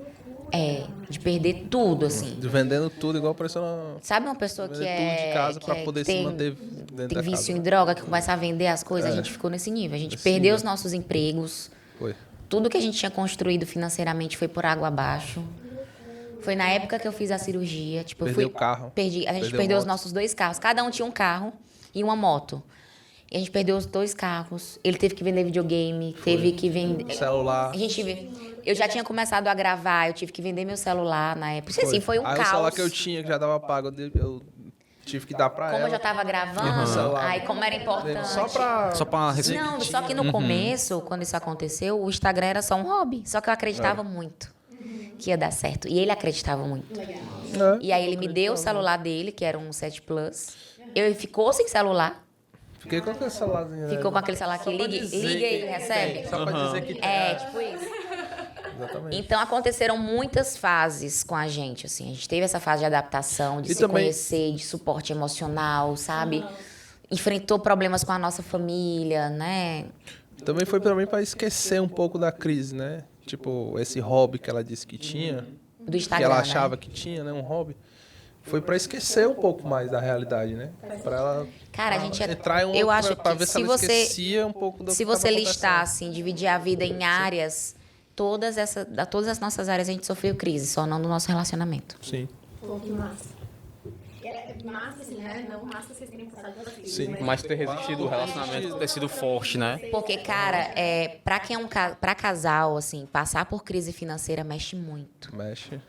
De perder tudo, assim. De vendendo tudo igual parecendo uma... Sabe uma pessoa que Vender tudo de casa pra poder se tem, manter dentro tem da vício casa. em droga, que começa a vender as coisas? A gente ficou nesse nível. A gente perdeu os nossos empregos. Foi. Tudo que a gente tinha construído financeiramente foi por água abaixo. Foi na época que eu fiz a cirurgia. Tipo, Perdeu o carro. A gente Perdeu perdeu os moto. nossos 2 carros. Cada um tinha um carro e uma moto. E a gente perdeu os 2 carros. Ele teve que vender videogame, teve que vender... Celular. Eu já tinha começado a gravar, eu tive que vender meu celular na época. Assim, foi um Aí caos. o celular que eu tinha, que já dava pago, eu tive que dar pra Como ela. eu já tava gravando, Celular. aí como era importante... Só pra receber. Não, só que no começo, quando isso aconteceu, o Instagram era só um hobby. Só que eu acreditava muito que ia dar certo. E ele acreditava muito. E aí ele me deu o celular dele, que era um 7 Plus. Ele ficou sem celular. Fiquei com aquele celularzinho. Ficou com aquele celular que liga e ele recebe. Só pra dizer que Tipo isso. Exatamente. Então aconteceram muitas fases com a gente, assim. A gente teve essa fase de adaptação, de E se também- conhecer, de suporte emocional, sabe? Enfrentou problemas com a nossa família, né? Também foi pra mim pra esquecer um pouco da crise, né? Tipo, esse hobby que ela disse que tinha, Do que Instagram, ela né? achava que tinha, né? Um hobby. Foi pra esquecer um pouco mais da realidade, né? Pra ela Cara, a gente entrar em eu outra, acho pra que ver se se ela você esquecia um pouco do se que você tava listar acontecendo. assim, dividir a vida em áreas, todas as nossas áreas a gente sofreu crise, só não do nosso relacionamento. Sim. Pô, que massa. É massa, assim, né? Não massa vocês terem passado pela crise. Sim. Mas Mas ter resistido, o relacionamento ter sido forte, né? Porque, cara, pra quem é pra casal, assim, passar por crise financeira mexe muito. Mexe.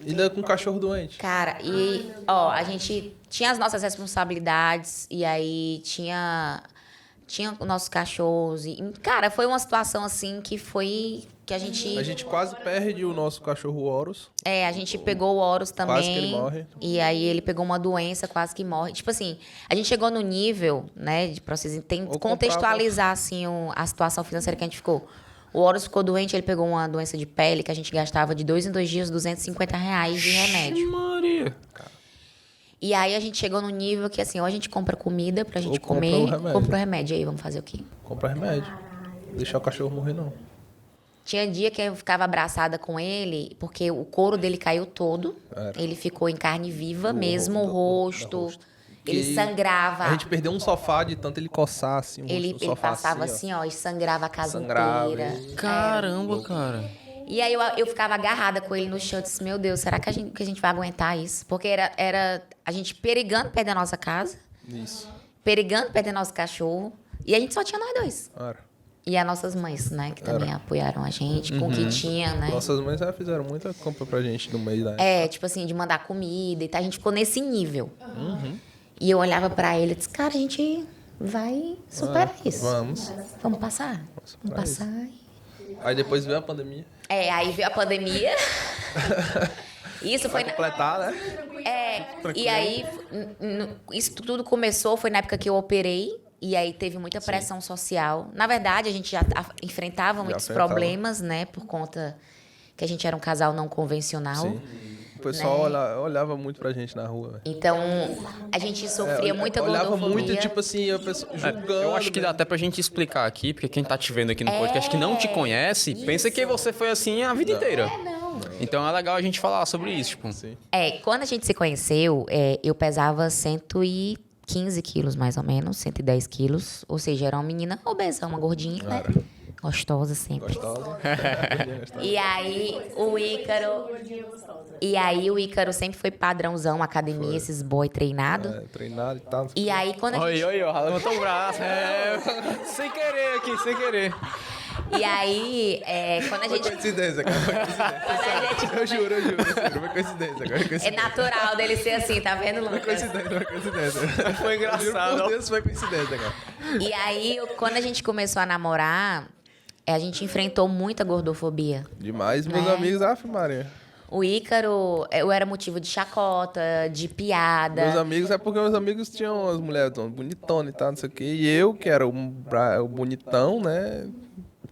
Ainda com o cachorro doente. Cara, e, ó, a gente tinha as nossas responsabilidades, e aí tinha os nossos cachorros. E, cara, foi uma situação, assim, que foi... Que a gente quase perde o nosso cachorro Horus. a gente pegou o Horus também. Quase que ele morre. E aí ele pegou uma doença, quase que morre. Tipo assim, a gente chegou no nível, né, de pra vocês contextualizar, assim, a situação financeira que a gente ficou. O Horus ficou doente, ele pegou uma doença de pele que a gente gastava de 2 em 2 dias R$250 de remédio. Maria. E aí a gente chegou no nível que, assim, ou a gente compra comida pra gente Ou compra comer, o remédio. compra o remédio. E aí, vamos fazer o quê? Compra remédio. Deixar o cachorro morrer, não. Tinha dia que eu ficava abraçada com ele, porque o couro dele caiu todo. Era. Ele ficou em carne viva Do- mesmo, o do rosto. rosto. Ele Que sangrava. A gente perdeu um sofá de tanto ele coçar, assim, o rosto Ele do sofá, passava assim, assim, ó, e sangrava a casa sangrava. inteira. Caramba, cara. E aí eu ficava agarrada com ele no chão. Eu disse, meu Deus, será que a gente vai aguentar isso? Porque era a gente perigando perder a nossa casa, Isso. perigando perder nosso cachorro. E a gente só tinha nós dois. Era. E as nossas mães, né? Que também apoiaram a gente com o que tinha, né? Nossas mães já fizeram muita compra pra gente no meio da época. Tipo assim, de mandar comida e tal. A gente ficou nesse nível. E eu olhava pra ele e disse, cara, a gente vai superar isso. Vamos. Vamos passar. Vamos superar passar. Aí depois veio a pandemia. Aí veio a pandemia. Isso foi... Pra completar, né? E aí, isso tudo começou, foi na época que eu operei. E aí teve muita pressão social. Na verdade, a gente já enfrentava muitos enfrentava. problemas, né? Por conta que a gente era um casal não convencional. Sim. O pessoal Né? olhava muito pra gente na rua, velho. Então, a gente sofria muita Olhava gordofobia. muito, tipo assim, a pessoa julgando. Eu acho que dá até pra gente explicar aqui, porque quem tá te vendo aqui no podcast que não te conhece, pensa que você foi assim a vida inteira. Então é legal a gente falar sobre isso, tipo. Sim. Quando a gente se conheceu, eu pesava 115 quilos, mais ou menos, 110 quilos. Ou seja, era uma menina obesa, uma gordinha, né? Gostosa sempre. Gostosa. E aí, o Ícaro... Gordinha gostosa. E aí, o Ícaro sempre foi padrãozão, academia, esses boy treinado. Treinado e tal. E aí, quando a gente... Oi, ó, levantou o braço. Sem querer aqui, sem querer. E aí, quando a Foi gente... coincidência, cara. Foi coincidência. Quando a gente Eu juro. Foi coincidência, agora. Foi É coincidência. natural dele ser assim, tá vendo, Foi Lucas? coincidência. Foi engraçado, Juro ó. por Deus, foi coincidência, cara. E aí, quando a gente começou a namorar, a gente enfrentou muita gordofobia. Demais, meus Né? amigos, Maria. O Ícaro, eu era motivo de chacota, de piada. Meus amigos, é porque meus amigos tinham as mulheres bonitonas e tal, não sei o quê. E eu, que era o bonitão, né?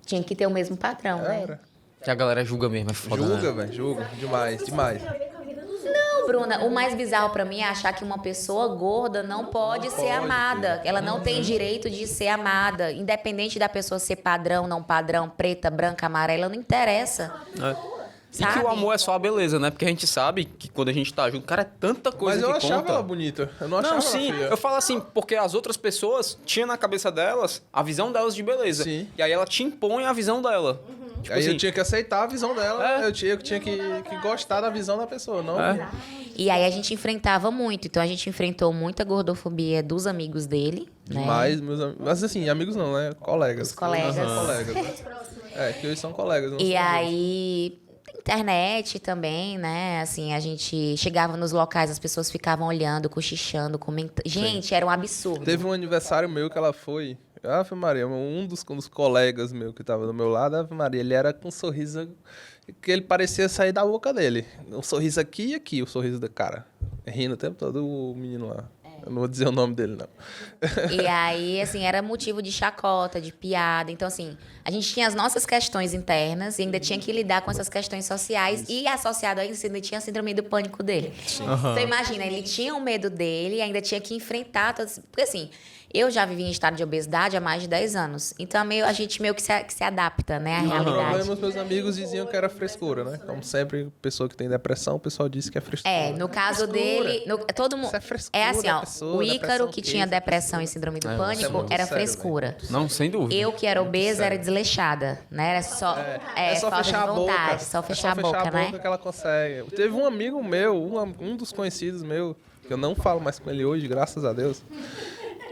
Tinha que ter o mesmo padrão, né? Era. Que a galera julga mesmo, é foda, Julga, né? velho, julga. Demais. Tem a ver com a vida dos outros. Não, Bruna, o mais bizarro pra mim é achar que uma pessoa gorda não pode ser amada. Ela não tem direito de ser amada. Independente da pessoa ser padrão, não padrão, preta, branca, amarela, não interessa. E que o amor é só a beleza, né? Porque a gente sabe que quando a gente tá junto, cara, é tanta coisa Mas eu que achava conta. ela bonita. Eu não achava Não, ela sim, feia. eu falo assim, porque as outras pessoas tinham na cabeça delas a visão delas de beleza. Sim. E aí ela te impõe a visão dela. Tipo Aí assim, eu tinha que aceitar a visão dela, É. eu tinha que gostar da visão da pessoa, não... É. E aí a gente enfrentava muito. Então a gente enfrentou muita gordofobia dos amigos dele, né? Demais, meus amigos. Mas assim, amigos não, né? Colegas. Os colegas. Colegas. É, que eles são colegas. Não E são aí, internet também, né? Assim, a gente chegava nos locais, as pessoas ficavam olhando, cochichando, comentando. Gente, era um absurdo. Teve um aniversário meu que ela foi. Ave Maria, um dos colegas meu que tava do meu lado, Ave Maria, ele era com um sorriso que ele parecia sair da boca dele. Um sorriso aqui e aqui, o sorriso da cara. Rindo o tempo todo o menino lá. Eu não vou dizer o nome dele, não. E aí, assim, era motivo de chacota, de piada. Então, assim, a gente tinha as nossas questões internas e ainda tinha que lidar com essas questões sociais. E associado a isso, ainda tinha a síndrome do pânico dele. Então, imagina, ele tinha o medo dele e ainda tinha que enfrentar todas... Porque, assim, eu já vivi em estado de obesidade há mais de 10 anos. Então, a gente meio que se adapta, né, à O realidade. problema, os meus amigos diziam que era frescura, né? Como sempre, pessoa que tem depressão, o pessoal diz que é frescura. É, no caso dele, todo mundo. Isso é frescura É assim, da ó, pessoa, o Ícaro depressão que que tinha isso, depressão e síndrome do É, pânico isso é muito era sério, frescura. Não, sem dúvida. Eu que era obesa era desleixada, né? Era só, só falta fechar de a vontade, boca. só fechar a boca, né? que ela consegue. Teve um amigo meu, um dos conhecidos meu, que eu não falo mais com ele hoje, graças a Deus.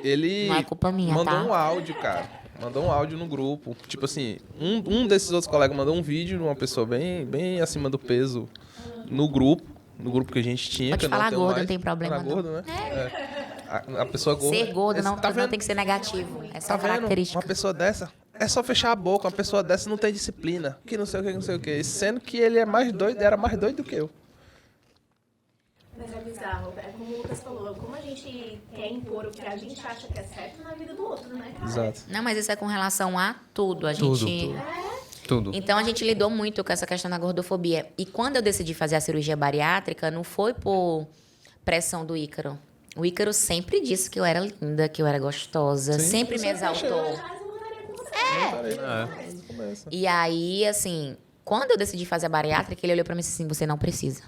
Ele Não é culpa minha, mandou tá? um áudio, cara. Mandou um áudio no grupo. Tipo assim, um desses outros colegas mandou um vídeo de uma pessoa bem acima do peso no grupo que a gente tinha. Pode que eu falar não tenho gordo, mais. não tem problema, Falar não. gordo, né? É. A pessoa gorda. Ser gordo não, Tá não vendo? tem que ser negativo. É só Tá vendo? característica. Uma pessoa dessa, é só fechar a boca. Uma pessoa dessa não tem disciplina. Que não sei o que, não sei o que. Sendo que ele é mais doido, era mais doido do que eu. Mas é bizarro, é como o Lucas falou, como a gente quer impor o que a gente acha que é certo na vida do outro, né, cara? Exato. Não, mas isso é com relação a tudo. A Tudo, gente. Tudo. Então a gente lidou muito com essa questão da gordofobia. E quando eu decidi fazer a cirurgia bariátrica, não foi por pressão do Ícaro. O Ícaro sempre disse que eu era linda, que eu era gostosa, Sim, sempre me você exaltou. Mas eu voltaria com você. Desde o começo. E aí, assim, quando eu decidi fazer a bariátrica, ele olhou pra mim e disse assim: você não precisa.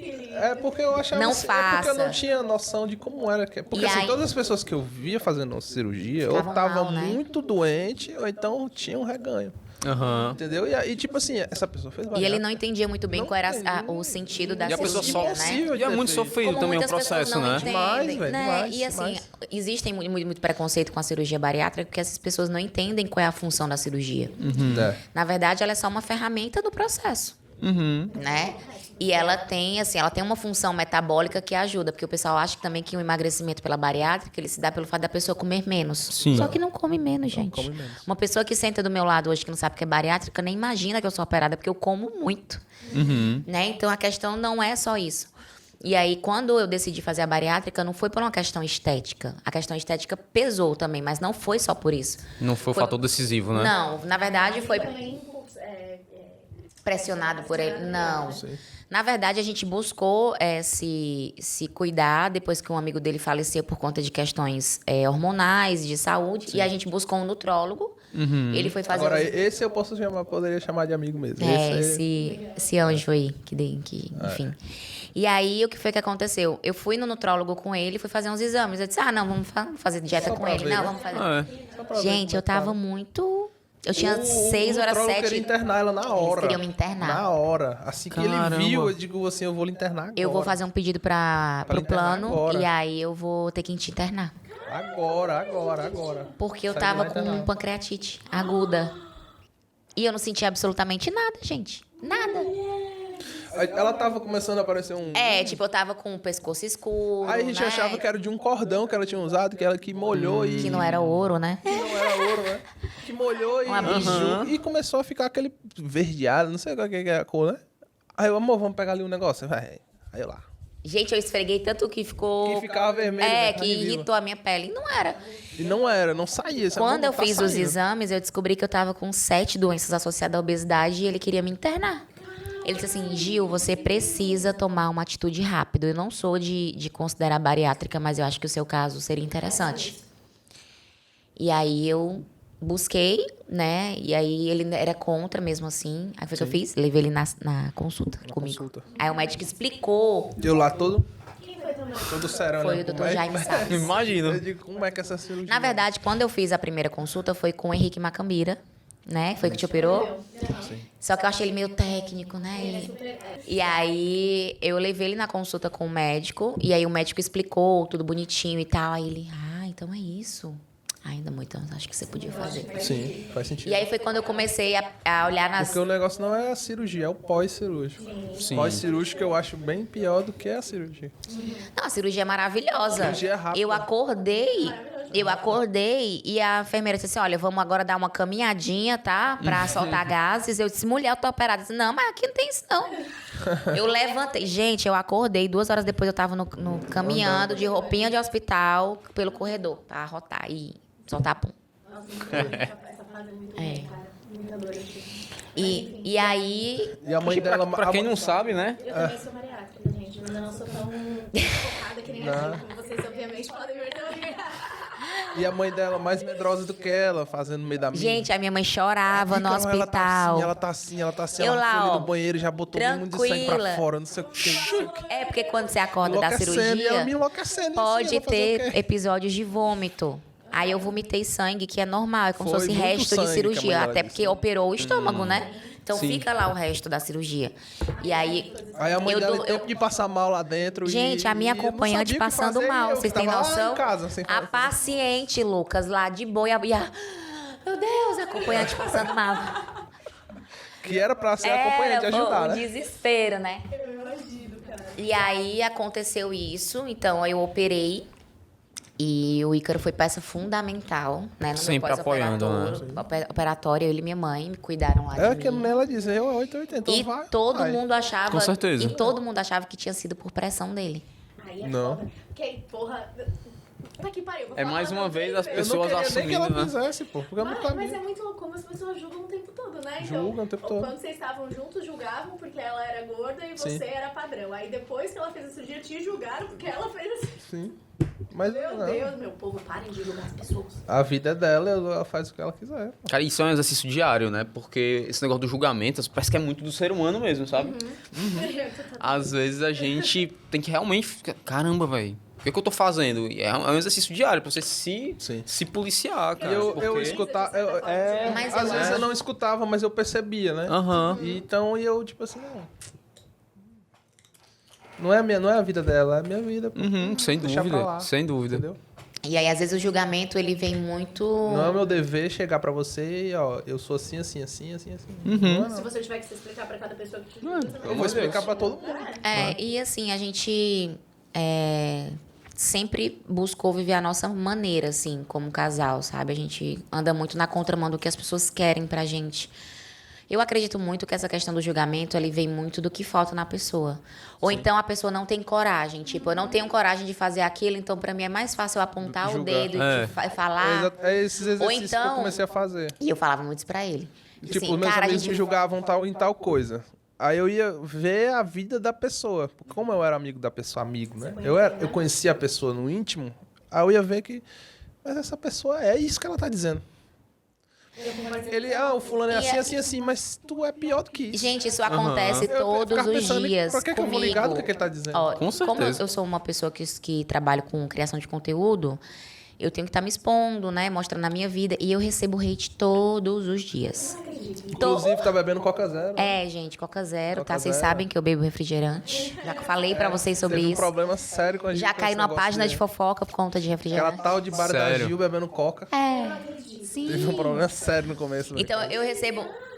É porque eu achava Não assim, é porque eu não faça. tinha noção de como era. Porque E assim, aí- todas as pessoas que eu via fazendo cirurgia, ou Ficavam estavam mal, né? muito doente, ou então tinham reganho. Aham. Entendeu? E aí, tipo assim, essa pessoa fez E bariátrica. ele não entendia muito bem Não qual era entendia. o sentido da E a pessoa cirurgia, só... né? Impossível. E é muito sofrido Como também o muitas pessoas processo, não né? entendem, Demais, velho, né? demais, E assim, demais. existem muito preconceito com a cirurgia bariátrica porque essas pessoas não entendem qual é a função da cirurgia. É. Na verdade, ela é só uma ferramenta do processo, Uhum. né? E ela tem, assim, ela tem uma função metabólica que ajuda, porque o pessoal acha que também que o emagrecimento pela bariátrica, ele se dá pelo fato da pessoa comer menos. Sim. Só que não come menos, gente. come menos. Uma pessoa que senta do meu lado hoje que não sabe o que é bariátrica, nem imagina que eu sou operada, porque eu como muito. Uhum. Né? Então a questão não é só isso. E aí, quando eu decidi fazer a bariátrica, não foi por uma questão estética. A questão estética pesou também, mas não foi só por isso. Não foi o Foi- fator decisivo, né? Não, na verdade foi Também, pressionado por ele. Não. Sim. Na verdade, a gente buscou se cuidar depois que um amigo dele faleceu por conta de questões hormonais, de saúde. E a gente buscou um nutrólogo. Ele foi fazer... Agora, os- esse eu poderia chamar de amigo mesmo. esse anjo aí, enfim. E aí, o que foi que aconteceu? Eu fui no nutrólogo com ele, fui fazer uns exames. Eu disse, não, vamos fazer dieta Só com pra ele. ver, Não, né? vamos fazer. É. Só pra ver Gente, como eu é que tá. tava muito Eu tinha 6 horas, Troll 7. queria internar ela na hora. Eles queriam me internar. Na hora. Assim que Caramba. ele viu, eu digo assim, eu vou lhe internar agora. Eu vou fazer um pedido pro internar plano agora. e aí eu vou ter que te internar. Agora. Porque eu Sai tava de lá com internar. pancreatite aguda. E eu não sentia absolutamente nada, gente. Nada. Ela tava começando a aparecer um... Tipo, eu tava com o pescoço escuro, Aí a gente né? achava que era de um cordão que ela tinha usado, que ela que molhou e... Que não era ouro, né? Que não era ouro, né? Que molhou Uma e... biju. E começou a ficar aquele verdeado, não sei o que é a cor, né? Aí eu, amor, vamos pegar ali um negócio. Vai. Aí eu lá. Gente, eu esfreguei tanto que ficou... Que ficava vermelho, né? que Carne viva. irritou a minha pele. E não era. E não era, não saía. sabe? Quando Não eu tá fiz os saindo. exames, eu descobri que eu tava com 7 doenças associadas à obesidade e ele queria me internar. Ele disse assim, Gil, você precisa tomar uma atitude rápida. Eu não sou de considerar bariátrica, mas eu acho que o seu caso seria interessante. E aí eu busquei, né? E aí ele era contra mesmo assim. Aí foi o que eu fiz, levei ele na consulta comigo. consulta. Aí o médico explicou. Eu lá todo Quem foi também? serão. Foi né? o Dr. Como é que- Jaime Salles. Imagina. Eu digo, como é que essa cirurgia... Na verdade, quando eu fiz a primeira consulta, foi com o Henrique Macambira, né? Foi que te operou. Só que eu achei ele meio técnico, né? E aí, eu levei ele na consulta com o médico. E aí, o médico explicou tudo bonitinho e tal. Aí ele, então é isso. Ainda muito, acho que você podia fazer. Sim, faz sentido. E aí, foi quando eu comecei a olhar nas... Porque o negócio não é a cirurgia, é o pós-cirúrgico. Sim. Pós-cirúrgico eu acho bem pior do que a cirurgia. Não, a cirurgia é maravilhosa. A cirurgia é rápida. Eu acordei e a enfermeira disse assim, olha, vamos agora dar uma caminhadinha, tá? Pra soltar gases. Eu disse, mulher, eu tô operada. Eu disse, não, mas aqui não tem isso, não. Eu levantei. Gente, eu acordei. 2 horas depois eu tava caminhando de roupinha de hospital pelo corredor pra arrotar e soltar pum. Nossa, essa fase é muito ruim, cara. Muita dor aqui. E aí... E a mãe dela... Pra quem não sabe, né? Eu também sou bariátrica, gente. Mas eu não sou tão focada que nem a gente, como vocês obviamente podem ver também. E a mãe dela mais medrosa do que ela, fazendo no meio da mina. Gente, a minha mãe chorava no Ela tá hospital. assim. Ela Eu ela lá, foi ali ó, no banheiro e já botou um monte de sangue pra tranquila. fora, não sei o que. Não sei o que. É, porque quando você acorda da Enlouquecendo, e ela cirurgia, me enlouquecendo. pode assim, ela fazer o ter quê? episódios de vômito. Aí eu vomitei sangue, que é normal, é como se Foi fosse muito resto de sangue que a cirurgia. mãe dela Até disse. porque operou o estômago, né? Então Sim. fica lá o resto da cirurgia. E aí. Aí a mãe eu dela dou- tem tempo de passar mal lá dentro. Gente, a minha e eu não acompanhante sabia o que passando fazer, mal. eu Vocês têm tava lá noção? em casa, sem A fazer. paciente, Lucas, lá de boa. Meu Deus, a acompanhante passando mal. Que era pra ser acompanhante, Era, pô, ajudar, um né? desespero, né? Eu imagino, cara. E aí aconteceu isso, então eu operei. E o Ícaro foi peça fundamental, né? No Sempre meu apoiando, operatório, ele e minha mãe me cuidaram lá É de que mim. ela diz, eu 880, E então vai. todo vai. mundo achava... Com certeza. E todo mundo achava que tinha sido por pressão dele. Aí é Não. foda. Porque, porra... Tá que pariu. vou É falar mais uma vez as Eu não pessoas queria nem que assumindo, ela né? fizesse, pô, porque eu não Mas sabia. é muito louco como as pessoas julgam o tempo todo, né? Julgam o tempo todo. Quando vocês estavam juntos, julgavam porque ela era gorda e Sim. você era padrão. Aí depois que ela fez a cirurgia, te julgaram porque ela fez assim. Sim. Mas Meu não. Deus, meu povo, parem de julgar as pessoas. A vida é dela, ela faz o que ela quiser. Cara, isso é um exercício diário, né? Porque esse negócio do julgamento parece que é muito do ser humano mesmo, sabe? Às vezes a gente tem que realmente ficar, caramba, velho, o que eu tô fazendo? E é um exercício diário pra você Sim. se policiar, cara. Eu porque- escutava. Mas Às eu vezes acho- eu não escutava, mas eu percebia, né? Aham. E então eu, tipo assim, não é a vida dela, é a minha vida. Pô. Uhum, sem Deixar pra lá. dúvida, sem dúvida. Entendeu? E aí, às vezes, o julgamento, ele vem muito... Não é meu dever chegar pra você e, ó, eu sou assim. Uhum. Não é, Se não. você tiver que se explicar pra cada pessoa que te julga, você vai Eu vou explicar pra todo mundo. E assim, a gente sempre buscou viver a nossa maneira, assim, como casal, sabe? A gente anda muito na contramão do que as pessoas querem pra gente. Eu acredito muito que essa questão do julgamento, ele vem muito do que falta na pessoa. Ou então a pessoa não tem coragem. Tipo, eu não tenho coragem de fazer aquilo, então pra mim é mais fácil eu apontar o Julgar. dedo É. e falar. É esses exercícios que eu então- comecei a fazer. E eu falava muito isso pra ele. Tipo, Assim, meus cara, a amigos gente me julgavam em tal coisa. Aí eu ia ver a vida da pessoa. Como eu era amigo da pessoa, né? Eu conhecia a pessoa no íntimo, aí eu ia ver que... Mas essa pessoa é isso que ela tá dizendo. Ele, o fulano é E assim, mas tu é pior do que isso. Gente, isso acontece Eu todos ficava os pensando, dias pra que eu vou comigo. ligar do que ele tá dizendo? Ó, Com como certeza. eu sou uma pessoa que trabalho com criação de conteúdo, eu tenho que estar me expondo, né? Mostrando a minha vida. E eu recebo hate todos os dias. Inclusive, tá bebendo Coca Zero. Gente, Coca Zero, Coca tá? Vocês Zero. sabem que eu bebo refrigerante. Já falei pra vocês sobre Teve um isso. problema sério com a gente. Já com caí esse numa negócio página de fofoca por conta de Aquela refrigerante. tal de bar da Sério? Gil bebendo Coca. Sim. Teve um problema sério no começo. velho. Então,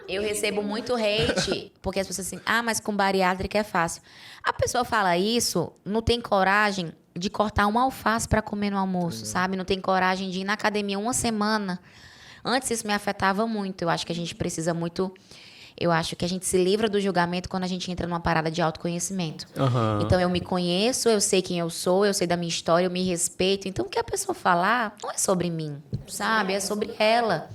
eu recebo muito hate, porque as pessoas assim, mas com bariátrica é fácil. A pessoa fala isso, não tem coragem de cortar uma alface para comer no almoço, sabe? Não tem coragem de ir na academia uma semana. Antes isso me afetava muito. Eu acho que a gente precisa muito... Eu acho que a gente se livra do julgamento quando a gente entra numa parada de autoconhecimento. Então, eu me conheço, eu sei quem eu sou, eu sei da minha história, eu me respeito. Então, o que a pessoa falar não é sobre mim, sabe? É sobre ela.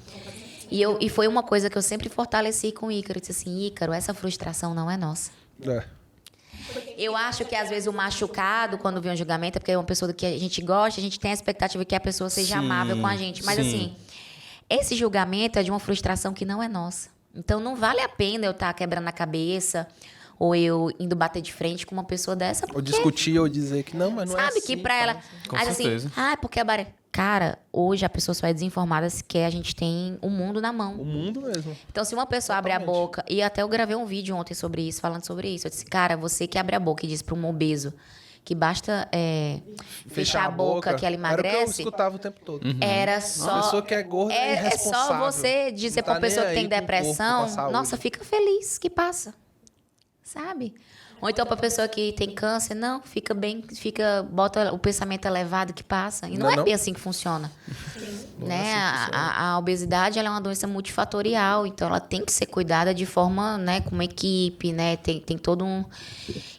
E foi uma coisa que eu sempre fortaleci com o Ícaro. Eu disse assim, Ícaro, essa frustração não é nossa. É. Eu acho que, às vezes, o machucado, quando vem um julgamento, é porque é uma pessoa que a gente gosta, a gente tem a expectativa que a pessoa seja Sim, amável com a gente. Mas, sim. assim, esse julgamento é de uma frustração que não é nossa. Então, não vale a pena eu estar quebrando a cabeça ou eu indo bater de frente com uma pessoa dessa. Ou Porque, discutir ou dizer que não, mas não é sabe, assim. que pra ela... Com Aí, certeza. assim, porque a bare... Cara, hoje a pessoa só é desinformada se quer, a gente tem o mundo na mão. O mundo mesmo. Então, se uma pessoa abre a Totalmente. boca, e até eu gravei um vídeo ontem sobre isso, falando sobre isso. Eu disse, cara, você que abre a boca e diz para um obeso que basta fechar a boca que ela Era o que eu emagrece, escutava o tempo todo. era A só... pessoa que é gorda é É irresponsável. só você dizer Não pra tá pessoa nem que tem aí com o corpo, com a depressão, saúde. nossa, fica feliz que passa. Sabe? Ou então pra pessoa que tem câncer, não, fica bem, bota o pensamento elevado que passa. E não é Não? bem assim que funciona. Né? A obesidade ela é uma doença multifatorial, então ela tem que ser cuidada de forma, né, com uma equipe, né? Tem todo um...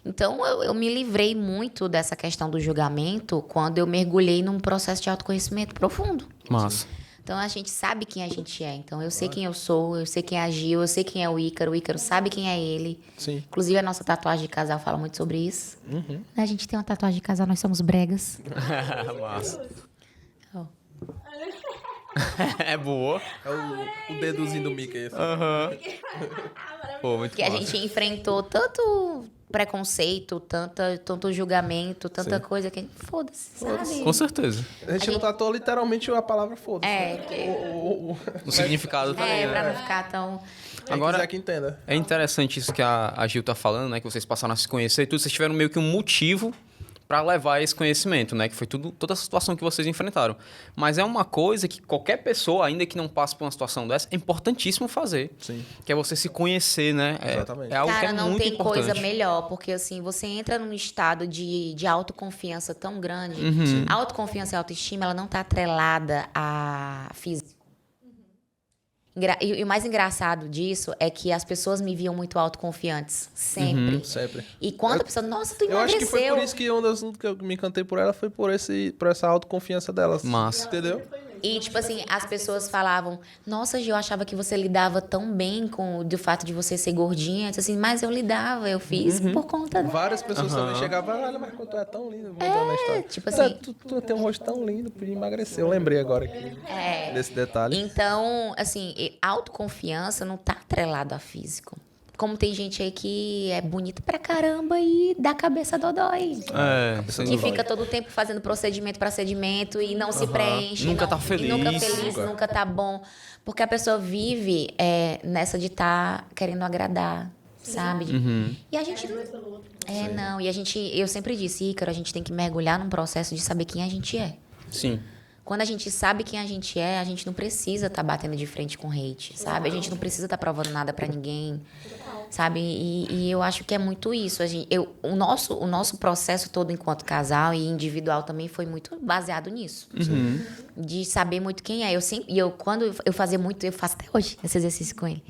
Então eu me livrei muito dessa questão do julgamento quando eu mergulhei num processo de autoconhecimento profundo. Massa. Então a gente sabe quem a gente é. Então eu sei quem eu sou, eu sei quem é a Gil, eu sei quem é o Ícaro sabe quem é ele. Sim. Inclusive a nossa tatuagem de casal fala muito sobre isso. A gente tem uma tatuagem de casal, nós somos bregas. Massa. Ó. É boa. É o dedozinho do Mickey. Assim. Pô, muito Que a massa. gente enfrentou tanto preconceito, tanto julgamento, tanta coisa que foda-se, sabe? Com certeza. A gente não tatuou literalmente a palavra foda-se. O significado também, Pra né? não ficar tão... Agora- quiser que entenda. É interessante isso que a Gil tá falando, né? Que vocês passaram a se conhecer e tudo. Vocês tiveram meio que um motivo para levar esse conhecimento, né? Que foi toda a situação que vocês enfrentaram. Mas é uma coisa que qualquer pessoa, ainda que não passe por uma situação dessa, é importantíssimo fazer. Sim. Que é você se conhecer, né? Exatamente. É algo Cara, que é não muito tem importante. coisa melhor, porque assim, você entra num estado de autoconfiança tão grande. A autoconfiança e a autoestima, ela não tá atrelada a físico. E o mais engraçado disso é que as pessoas me viam muito autoconfiantes, sempre. Sempre. E quando a pessoa, nossa, tu Eu acho que foi emagreceu. por isso que um dos que eu me encantei por ela foi por essa autoconfiança delas. Massa. Entendeu? E, tipo assim, as pessoas falavam, nossa, Gil, eu achava que você lidava tão bem com do fato de você ser gordinha. Eu disse assim, mas eu lidava, eu fiz por conta dela. Várias pessoas também chegavam, olha, mas tu é tão lindo. Contando a história. tipo "Tá, assim- Tu tem um rosto tão lindo, podia emagrecer. Eu lembrei agora aqui desse detalhe. Então, assim, autoconfiança não tá atrelado a físico. Como tem gente aí que é bonita pra caramba e dá cabeça dodói. Sem Que dúvida. fica todo o tempo fazendo procedimento e não se preenche. Nunca não- tá feliz. E nunca feliz, nunca tá bom. Porque a pessoa vive nessa de estar querendo agradar, sabe? E a gente... não. E a gente... Eu sempre disse, Ícaro, a gente tem que mergulhar num processo de saber quem a gente é. Sim. Quando a gente sabe quem a gente é, a gente não precisa estar batendo de frente com hate, sabe? A gente não precisa estar provando nada pra ninguém, sabe? E eu acho que é muito isso. O nosso processo todo enquanto casal e individual também foi muito baseado nisso. De saber muito quem é. Quando eu fazia muito, eu faço até hoje esse exercício com ele.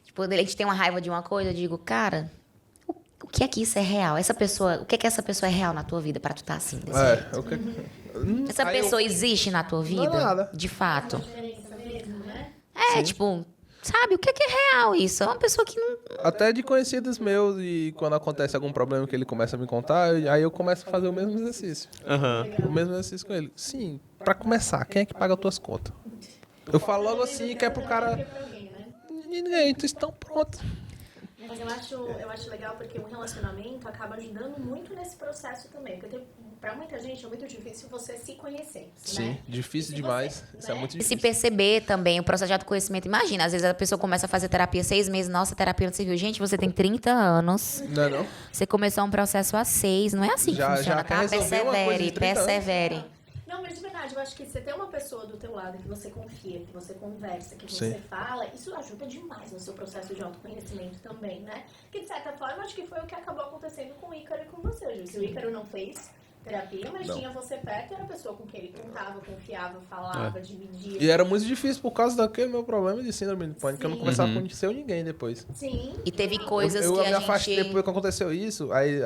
Tipo, quando a gente tem uma raiva de uma coisa, eu digo, cara, o que é que isso é real? O que é que essa pessoa é real na tua vida pra tu estar assim? Desse jeito? É, o que... Essa Aí pessoa existe na tua vida? Não é nada. De fato. Tipo, sabe, o que é real isso? É uma pessoa que não... Até de conhecidos meus, e quando acontece algum problema que ele começa a me contar, aí eu começo a fazer o mesmo exercício. O mesmo exercício com ele. Sim, pra começar, quem é que paga as tuas contas? Eu falo logo assim, que é pro cara... Ninguém, tu estão prontos. Mas eu acho legal porque o relacionamento acaba ajudando muito nesse processo também. Porque pra muita gente é muito difícil você se conhecer. Sim, né? difícil E se demais. você, Isso é né? muito E se difícil. perceber também o processo de autoconhecimento. Imagina, às vezes a pessoa começa a fazer terapia 6 meses. Nossa, a terapia não serviu. Gente, você tem 30 anos. Não é não? Você começou um processo há 6. Não é assim que Já funciona, quer tá? resolver uma coisa Persevere, de 30 anos. persevere. Não, mas de verdade, eu acho que você ter uma pessoa do teu lado que você confia, que você conversa, que Sim. você fala, isso ajuda demais no seu processo de autoconhecimento também, né? Que de certa forma, acho que foi o que acabou acontecendo com o Ícaro e com você, Ju. Se o Ícaro não fez terapia, mas Não. tinha você perto, era a pessoa com quem ele contava, confiava, falava, dividia. E era muito difícil por causa daquele meu problema de síndrome de pânico. Eu não Sim. conversava com ninguém depois. Sim. E teve coisas eu que me a afastei gente... depois que aconteceu isso. Aí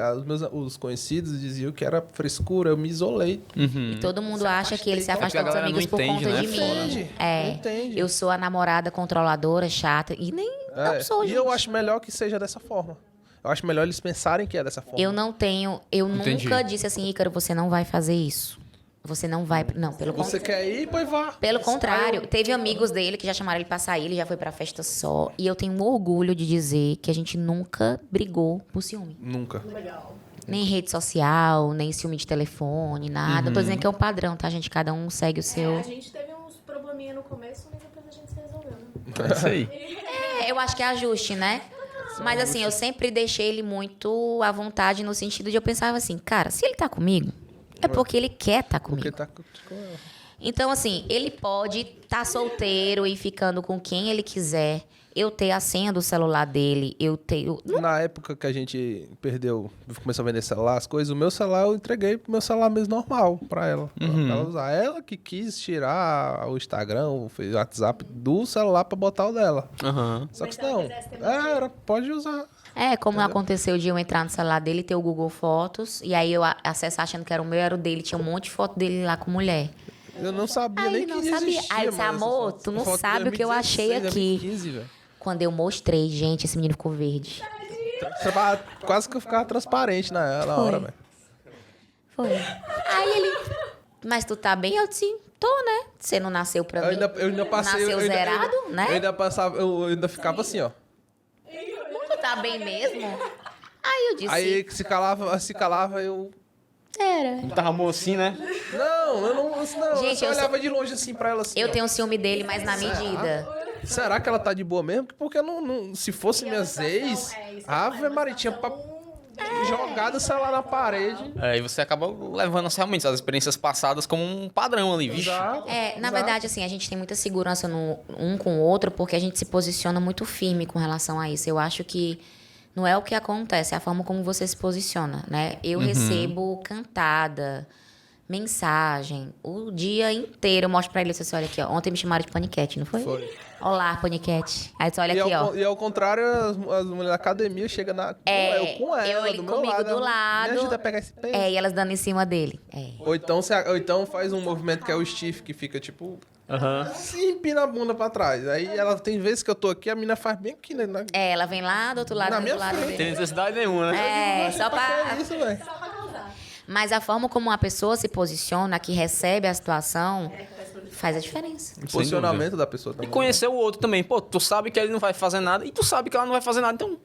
os conhecidos diziam que era frescura, eu me isolei. Uhum. E todo mundo Se acha que ele se afastei. afastou É porque a dos galera amigos não por entende, conta né? de mim. Entende, É. não entende. Eu sou a namorada controladora, chata. E nem não sou, E gente. eu acho melhor que seja dessa forma. Eu acho melhor eles pensarem que é dessa forma. Eu não tenho... Eu Entendi. nunca disse assim, Ícaro, você não vai fazer isso. Você não vai... Não, pelo contrário. Você quer ir, pois vá. Pelo contrário, teve amigos dele que já chamaram ele pra sair, ele já foi pra festa só. E eu tenho um orgulho de dizer que a gente nunca brigou por ciúme. Nunca. Legal. Nem rede social, nem ciúme de telefone, nada. Eu tô dizendo que é um padrão, tá, gente? Cada um segue o seu. A gente teve uns probleminha no começo, mas depois a gente se resolveu, né? É isso aí. Eu acho que é ajuste, né? Mas assim, eu sempre deixei ele muito à vontade no sentido de eu pensava assim, cara, se ele tá comigo, é porque ele quer tá comigo. Porque tá com ela. Então, assim, ele pode estar solteiro e ficando com quem ele quiser. Eu ter a senha do celular dele, eu ter. Na época que a gente começou a vender celular, as coisas, o meu celular eu entreguei pro meu celular mesmo normal pra ela. Pra ela usar. Ela que quis tirar o Instagram, o WhatsApp do celular pra botar o dela. Aham. Só que Mas se ela não. quisesse ter mantido. Pode usar. É, como aconteceu de eu entrar no celular dele, ter o Google Fotos, e aí eu acessar achando que era o meu, era o dele, tinha um monte de foto dele lá com mulher. Eu não sabia Aí nem não que sabia. existia. Aí eu disse, mais essa amor, foto. tu não Foto de sabe o que eu achei 2016, aqui. 2015, velho. Quando eu mostrei, gente, esse menino ficou verde. Quase que eu ficava transparente na Foi. hora, velho. Foi. Aí ele, mas tu tá bem? Eu disse, tô, né? Você não nasceu pra mim. Eu ainda passei. Nasceu zerado, né? Eu ainda passava, eu ainda ficava assim, ó. Tu tá bem mesmo? Aí eu disse, Aí se calava, eu. era. Tava mocinho, né? Não, eu não. Gente, eu eu só olhava de longe assim pra ela assim. Eu ó. tenho ciúme dele, mas na medida. Será que ela tá de boa mesmo? Porque não, se fosse minhas ex, Ave Maria, tinha jogado o celular na parede. É, e você acaba levando realmente as experiências passadas como um padrão ali, vixe. Exato, É, na exato. verdade, assim, a gente tem muita segurança um com o outro porque a gente se posiciona muito firme com relação a isso. Eu acho que não é o que acontece, é a forma como você se posiciona, né? Eu recebo cantada, mensagem, o dia inteiro. Eu mostro pra ele, você olha aqui, ó. Ontem me chamaram de paniquete, não foi? Foi. Olá, paniquete. Aí você olha E aqui, ó. e ao contrário, as mulheres da academia chegam eu com ela, ele do meu comigo lado. do ela, lado. Me ajuda a pegar esse peso. É, e elas dando em cima dele. É. Ou então faz um movimento que é o stiff, que fica tipo... Aham. Assim, empina a bunda pra trás. Aí ela tem vezes que eu tô aqui, a mina faz bem aqui, né? É, ela vem lá do outro lado, Na do minha outro lado frente. Tem dele. necessidade nenhuma, né? É, só pra... Que isso, velho? Só pra causar. Mas a forma como uma pessoa se posiciona, que recebe a situação, faz a diferença. O posicionamento da pessoa E também. conhecer o outro também. Pô, tu sabe que ele não vai fazer nada e tu sabe que ela não vai fazer nada. Então,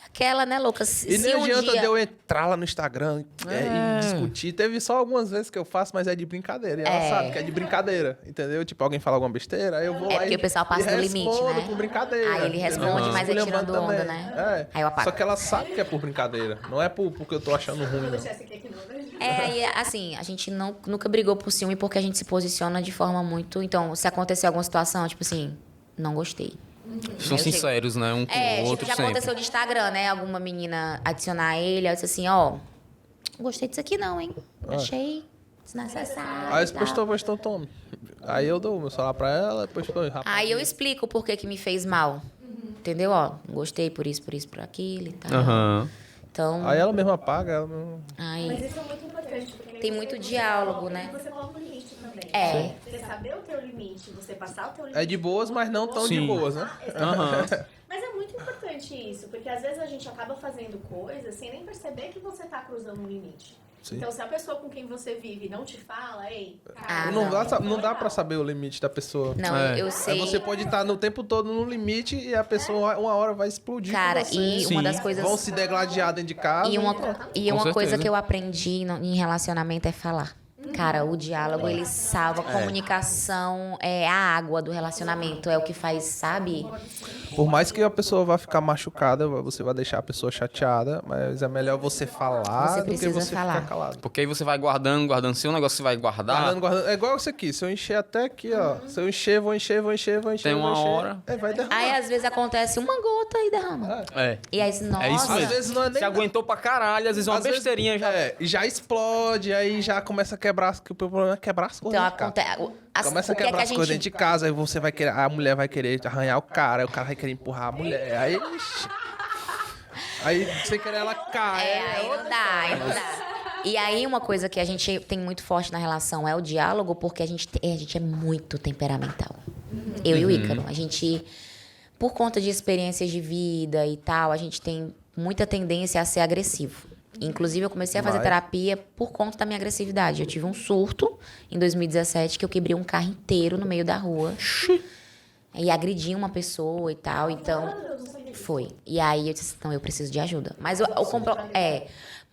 Aquela, né, louca? E Se nem um adianta dia... de eu entrar lá no Instagram e discutir. Teve só algumas vezes que eu faço, mas é de brincadeira. E ela sabe que é de brincadeira, entendeu? Tipo, alguém fala alguma besteira, aí eu vou lá porque e o pessoal passa e do limite, respondo né? por brincadeira. Aí ele responde, entendeu? mas ele Esculhambando tirando onda, também. né? É. Aí eu apago. Só que ela sabe que é por brincadeira. Não é porque eu tô achando ruim, Vou não. deixar esse aqui não, né? É, e assim, a gente nunca brigou por ciúme porque a gente se posiciona de forma muito... Então, se acontecer alguma situação, tipo assim, não gostei. são sinceros, né? Um com o Tipo, outro já sempre. aconteceu de Instagram, né? Alguma menina adicionar ele, eu disse assim, ó, gostei disso aqui não, hein? Achei desnecessário. Aí e você tal. postou, tome. Aí eu dou o meu celular pra ela, depois rapaz. Aí eu explico por que me fez mal. Entendeu? Ó, gostei por isso, por aquilo e tal. Aham. Então, Aí ela mesma apaga, ela mesma... aí... Mas isso é muito importante. Porque Tem você- muito você diálogo, coloca- né? Você coloca o limite também. É. Você saber o teu limite, você passar o teu limite. É de boas, mas não tão de Sim. boas, né? Aham. Mas é muito importante isso, porque às vezes a gente acaba fazendo coisas sem nem perceber que você tá cruzando um limite. Sim. Então, se a pessoa com quem você vive não te fala, ei, Ah, Não dá pra saber o limite da pessoa. Não, É. eu Aí sei. você pode estar no tempo todo no limite e a pessoa uma hora vai explodir Cara, com você. e uma das coisas. Vão se degladiar dentro de casa. E uma, pronto. e Com uma coisa certeza. que eu aprendi em relacionamento é falar. Cara, o diálogo, ele salva. A comunicação é a água do relacionamento. É o que faz, sabe? Por mais que a pessoa vá ficar machucada, você vai deixar a pessoa chateada, mas é melhor você falar Você do que precisa você falar. ficar calado. Porque aí você vai guardando. Se um negócio você vai guardar, Guardando. É igual isso aqui. Se eu encher até aqui, ó. Se eu encher, vou encher. Tem uma vou encher, hora. vai derramar. Aí, às vezes, acontece uma gota e derrama. é. E aí, nossa. É isso Às mesmo. vezes não é nem Você aguentou pra caralho, às vezes uma Às vezes- besteirinha já. E já explode, aí já começa a quebrar. Que o problema é quebrar as coisas. Então, de casa. acontece. Começa a o que é quebrar que a as coisas dentro gente. de casa, aí você vai querer, a mulher vai querer arranhar o cara vai querer empurrar a mulher. Aí, ixi. Aí sem querer ela cai. Aí não dá, aí não dá. E aí, uma coisa que a gente tem muito forte na relação é o diálogo, porque a gente é muito temperamental. Eu e o Ícaro. A gente, por conta de experiências de vida e tal, a gente tem muita tendência a ser agressivo. Inclusive, eu comecei a fazer Vai. terapia por conta da minha agressividade. Eu tive um surto em 2017 que eu quebrei um carro inteiro no meio da rua. E agredi uma pessoa e tal. Então, foi. E aí eu disse, não, eu preciso de ajuda.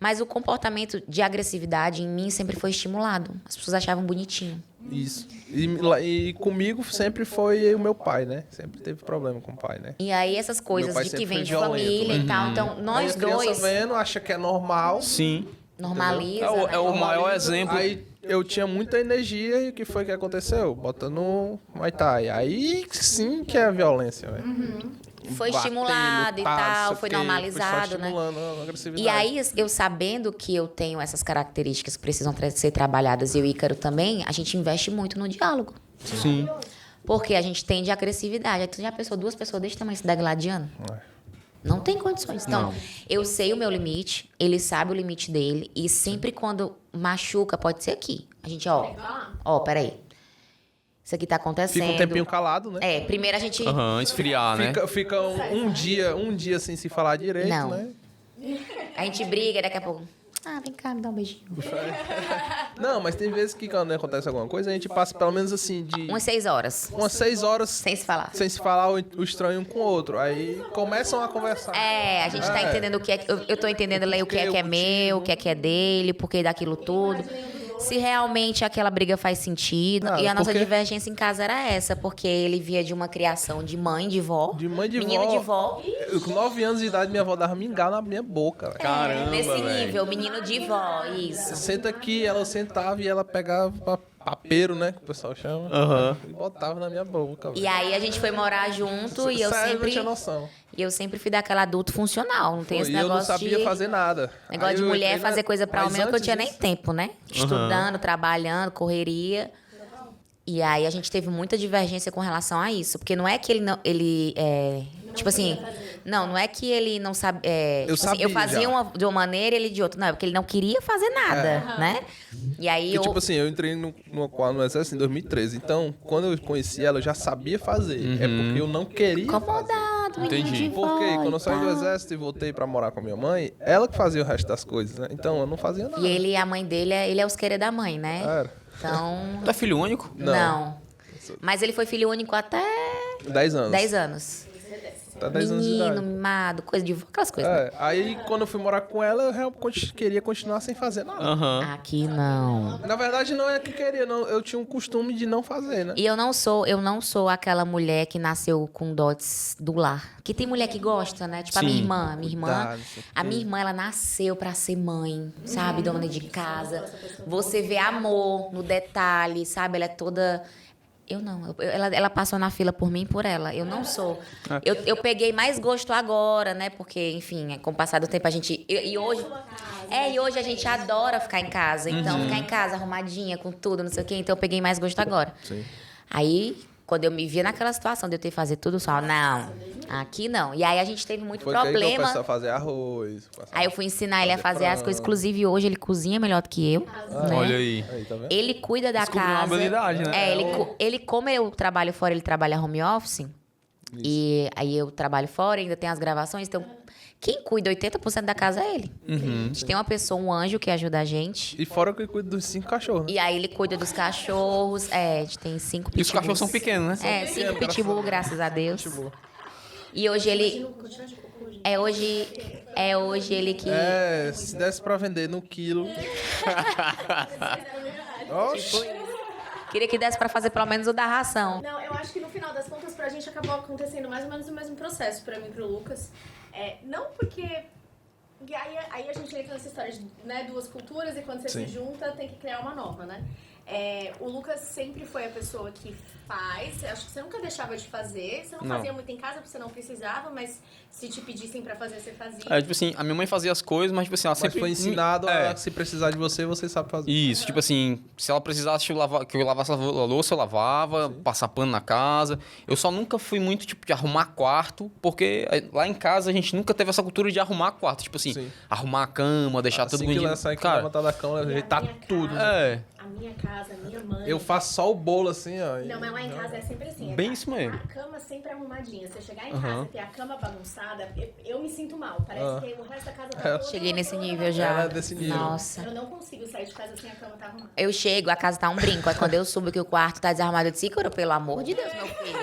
Mas o comportamento de agressividade em mim sempre foi estimulado. As pessoas achavam bonitinho. Isso. E comigo sempre foi o meu pai, né? Sempre teve problema com o pai, né? E aí essas coisas pai de que sempre vem foi de violento, família né? e tal. Então, nós Aí a criança dois vendo, acha que é normal. Sim. normaliza. É o né? maior exemplo. Aí eu tinha muita energia e o que foi que aconteceu? Bota no Muay Thai. Aí sim que é violência, velho. Foi estimulado e tal, foi normalizado, né? A agressividade. E aí, eu sabendo que eu tenho essas características que precisam ser trabalhadas, e o Ícaro também, a gente investe muito no diálogo. Sim. Porque a gente tende a agressividade. Aí tu já pensou, duas pessoas desse tamanho se degladiando? Não tem condições. Então, eu sei o meu limite, ele sabe o limite dele, e sempre quando machuca, pode ser aqui. A gente, peraí. Isso aqui tá acontecendo. Fica um tempinho calado, né? Primeiro a gente... Esfriar, né? Fica um dia sem se falar direito, Não. né? A gente briga, daqui a pouco... vem cá, me dá um beijinho. Não, mas tem vezes que quando acontece alguma coisa, a gente passa pelo menos assim de Umas 6 horas. umas 6 horas Sem se falar. sem se falar o estranho um com o outro. Aí começam a conversar. A gente tá entendendo o que é... Eu tô entendendo o que é meu, o que é dele, por que daquilo tudo. Se realmente aquela briga faz sentido. Não, E a nossa porque- divergência em casa era essa, porque ele via de uma criação de mãe, de vó. De mãe de menino vó. de vó. Eu, com 9 anos de idade, minha avó dava mingau na minha boca, velho. Caramba, Nesse velho. nível, menino de vó, isso. Senta aqui, ela sentava e ela pegava papeiro, né? Que o pessoal chama. Aham. E botava na minha boca, velho. E aí a gente foi morar junto e eu Sério, sempre... não tinha noção. E eu sempre fui daquela adulto funcional. Não tem esse E eu negócio não sabia de... fazer nada. Negócio Aí de eu mulher entrei fazer coisa pra mas homem, que eu antes tinha nem disso- tempo, né? Estudando, trabalhando, correria. E aí a gente teve muita divergência com relação a isso. Porque não é que ele não. Tipo assim. Não é que ele não sabe. Eu Tipo assim, eu sabia fazia já. de uma maneira e ele de outra. Não, é porque ele não queria fazer nada, né? E aí Porque, tipo assim, eu entrei no exército em 2013. Então, quando eu conheci ela, eu já sabia fazer. É porque eu não queria fazer. Incomodado, menino Entendi. de vó Porque e quando eu saí do tal. exército e voltei pra morar com a minha mãe, ela que fazia o resto das coisas, né? Então, eu não fazia nada. E ele e a mãe dele, ele é os querer da mãe, né? Era. Então. Tu é filho único? Não. Mas ele foi filho único até 10 anos. 10 anos. Até 10 anos de Menino, idade. mimado, coisa de vó, aquelas coisas. Né? Aí, quando eu fui morar com ela, eu realmente queria continuar sem fazer nada. Aham. Aqui não. Na verdade, não é que queria, não. Eu tinha um costume de não fazer, né? E eu não sou aquela mulher que nasceu com dotes do lar. Que tem mulher que gosta, né? Tipo a minha Sim. irmã. Cuidado, não sei o A minha irmã, ela nasceu pra ser mãe, sabe? Dona de casa. Você vê amor no detalhe, sabe? Ela é toda... Eu não. Ela passou na fila por mim e por ela. Eu não sou. Eu peguei mais gosto agora, né? Porque, enfim, com o passar do tempo a gente... E hoje a gente adora ficar em casa. Então, ficar em casa arrumadinha, com tudo, não sei o quê. Então, eu peguei mais gosto agora. Sim. Aí, quando eu me via naquela situação de eu ter que fazer tudo só, não, aqui não. E aí a gente teve muito Foi que aí que eu problema. comecei a fazer arroz. Aí eu fui ensinar ele a fazer as frango. coisas. Inclusive, hoje ele cozinha melhor do que eu. né? Olha aí. Aí, tá vendo? Ele cuida da Descobriu uma casa. habilidade, né? Ele, como eu trabalho fora, ele trabalha home office. E aí eu trabalho fora, ainda tem as gravações, então quem cuida 80% da casa é ele. A gente tem uma pessoa, um anjo que ajuda a gente. E fora que cuida dos 5 cachorros, né? E aí ele cuida dos cachorros. É, a gente tem 5 pitbulls. E os cachorros são pequenos, né? 5 pitbull, graças a Deus. Pitbull. E hoje ele... É hoje ele que... Se desse pra vender no quilo. Oxi. Queria que desse pra fazer pelo menos o da ração. Não, eu acho que no final das contas pra gente acabou acontecendo mais ou menos o mesmo processo pra mim e pro Lucas. Não porque... E aí a gente entra nessa história de, né, duas culturas e quando você se junta tem que criar uma nova, né? O Lucas sempre foi a pessoa que faz, acho que você nunca deixava de fazer, você não fazia muito em casa porque você não precisava, mas se te pedissem pra fazer, você fazia. Tipo assim, a minha mãe fazia as coisas, mas tipo assim, ela Mas sempre... foi ensinado a se precisar de você, você sabe fazer. Isso, tipo assim, se ela precisasse que eu lavasse a louça, eu lavava, passar pano na casa. Eu só nunca fui muito, tipo, de arrumar quarto, porque lá em casa a gente nunca teve essa cultura de arrumar quarto. Tipo assim, arrumar a cama, deixar tudo Assim que bonitinho. sair, que Cara, levantar da cama, ajeitar tudo. A minha casa, a minha mãe... Eu faço só o bolo assim, ó. Não, mas lá em casa é sempre assim. Bem isso mesmo. A cama sempre arrumadinha. Você chegar em casa e ter a cama bagunçada, eu me sinto mal. Parece que o resto da casa tá toda... Cheguei nesse nível já. Ela é desse nível. Nossa. Eu não consigo sair de casa sem a cama tá arrumada. Eu chego, a casa tá um brinco. Aí quando eu subo que o quarto tá desarrumado, eu disse, Ícaro, pelo amor de Deus, meu filho.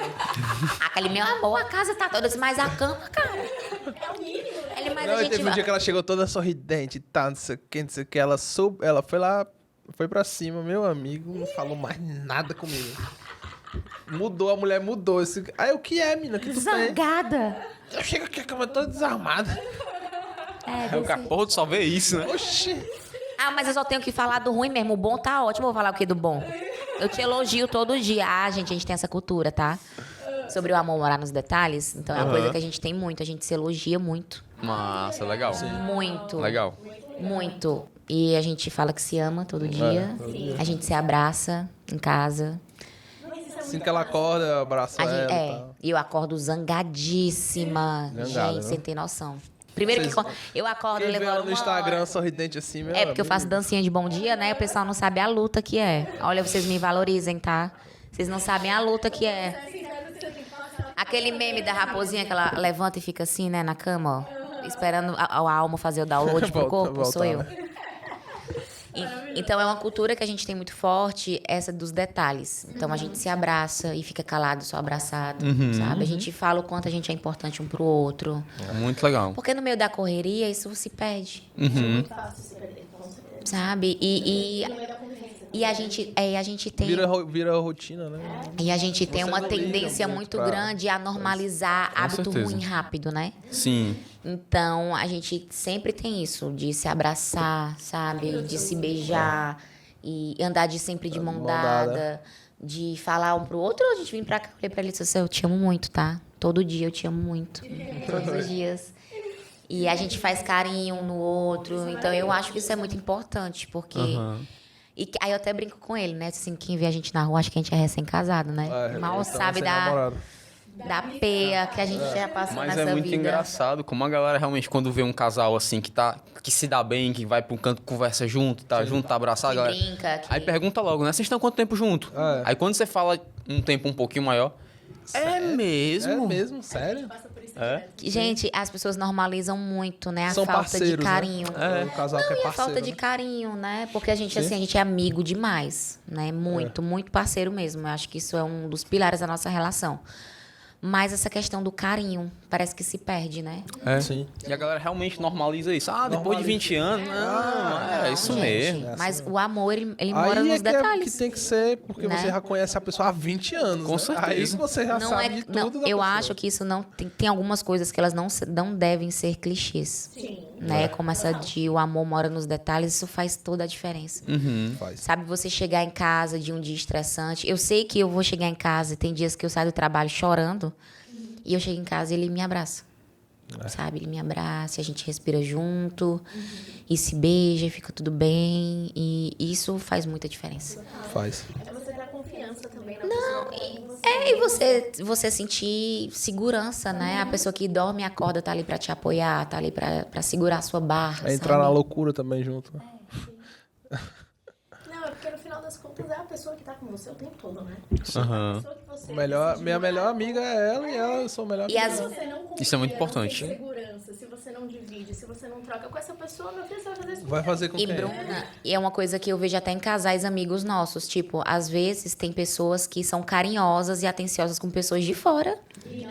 Aquele, meu amor, a casa tá toda... Eu disse, mas a cama, cara... É o mínimo, né? Ele, mas Não, a e gente teve um dia que ela chegou toda sorridente e tá, não sei o que, não sei o que. Ela foi lá, foi pra cima, meu amigo, não falou mais nada comigo. Mudou, a mulher mudou. Aí o que é, mina? Que tu tem? Zangada. Eu chego aqui, a cama toda desarmada. o caporro só vê isso, né? Oxi. Ah, mas eu só tenho que falar do ruim mesmo. O bom tá ótimo. Eu vou falar o que do bom? Eu te elogio todo dia. Ah, gente, a gente tem essa cultura, tá? Sobre o amor morar nos detalhes. Então é uma coisa que a gente tem muito. A gente se elogia muito. Massa, legal. Muito. Legal. Muito. E a gente fala que se ama todo dia. A gente se abraça em casa. Assim que ela acorda, eu abraço ela e tal. E eu acordo zangadíssima. Zangada, Gente, né? você não tem noção. Primeiro que eu acordo Quem vê ela levando no Instagram sorridente assim, meu porque eu faço dancinha de bom dia, né? O pessoal não sabe a luta que é. Olha, vocês me valorizem, tá? Vocês não sabem a luta que é. Aquele meme da raposinha que ela levanta e fica assim, né, na cama, ó. Esperando a alma fazer o download pro corpo, sou eu. Então é uma cultura que a gente tem muito forte, essa dos detalhes. Então a gente se abraça e fica calado, só abraçado, sabe? A gente fala o quanto a gente é importante um pro outro. Muito legal. Porque no meio da correria isso se perde, Muito fácil se perder, com certeza. sabe? No meio da convivência. E a gente tem... Vira rotina, né? E a gente tem Você uma não liga tendência muito muito pra- grande a normalizar hábito certeza. ruim rápido, né? Sim. Então, a gente sempre tem isso, de se abraçar, sabe? De se beijar e andar sempre de mão mão dada. dada. De falar um pro outro, a gente vem pra cá, olhei pra ele e disse assim, eu te amo muito, tá? Todo dia eu te amo muito. Todos os dias. E a gente faz carinho um no outro. Então, eu acho que isso é muito importante, porque... Aí eu até brinco com ele, né? Assim, quem vê a gente na rua, acha que a gente é recém-casado, né? Mal sabe da peia que a gente já passou Mas nessa é muito vida. engraçado como a galera realmente, quando vê um casal assim que se dá bem, que vai pra um canto, conversa junto, tá junto, tá abraçado, Que galera. brinca, que- Aí pergunta logo, né? Vocês estão quanto tempo junto? Aí quando você fala um tempo um pouquinho maior, é mesmo? É mesmo, sério? Passa por isso Gente, as pessoas normalizam muito, né? A São falta parceiros, de carinho. né? O casal que é E a parceiro, falta de né? carinho, né? Porque a gente, assim, a gente é amigo demais, né? Muito, muito parceiro mesmo. Eu acho que isso é um dos pilares da nossa relação. Mas essa questão do carinho parece que se perde, né? É. Sim. E a galera realmente normaliza isso. Ah, depois de 20 anos, não, é isso Gente, mesmo. Mas o amor, ele mora Aí nos é que detalhes. que tem que ser, porque né? você já conhece a pessoa há 20 anos. Com né? certeza. Aí você já Não sabe é, de tudo não, da eu pessoa. acho que isso não tem algumas coisas que elas não devem ser clichês, Sim. né? Como essa de o amor mora nos detalhes, isso faz toda a diferença. Faz. Sabe, você chegar em casa de um dia estressante. Eu sei que eu vou chegar em casa, tem dias que eu saio do trabalho chorando, e eu chego em casa e ele me abraça. Sabe, ele me abraça, a gente respira junto, e se beija, e fica tudo bem, e isso faz muita diferença. Faz. É você dar confiança também na pessoa. E você sentir segurança, né? A pessoa que dorme e acorda tá ali pra te apoiar, tá ali pra segurar a sua barra, É entrar sabe? na loucura também junto. né? Não, é porque no final das contas, é a pessoa que tá com você o tempo todo, né? Aham. A pessoa que você Minha decide melhor morar amiga é ela e ela eu sou o melhor E amigo. as- Se você não confia, Isso é muito não importante. tem segurança, se você não divide, se você não troca com essa pessoa, meu filho, você vai fazer isso com Vai quem? fazer com E quem? Bruna, e é uma coisa que eu vejo até em casais amigos nossos. Tipo, às vezes tem pessoas que são carinhosas e atenciosas com pessoas de fora.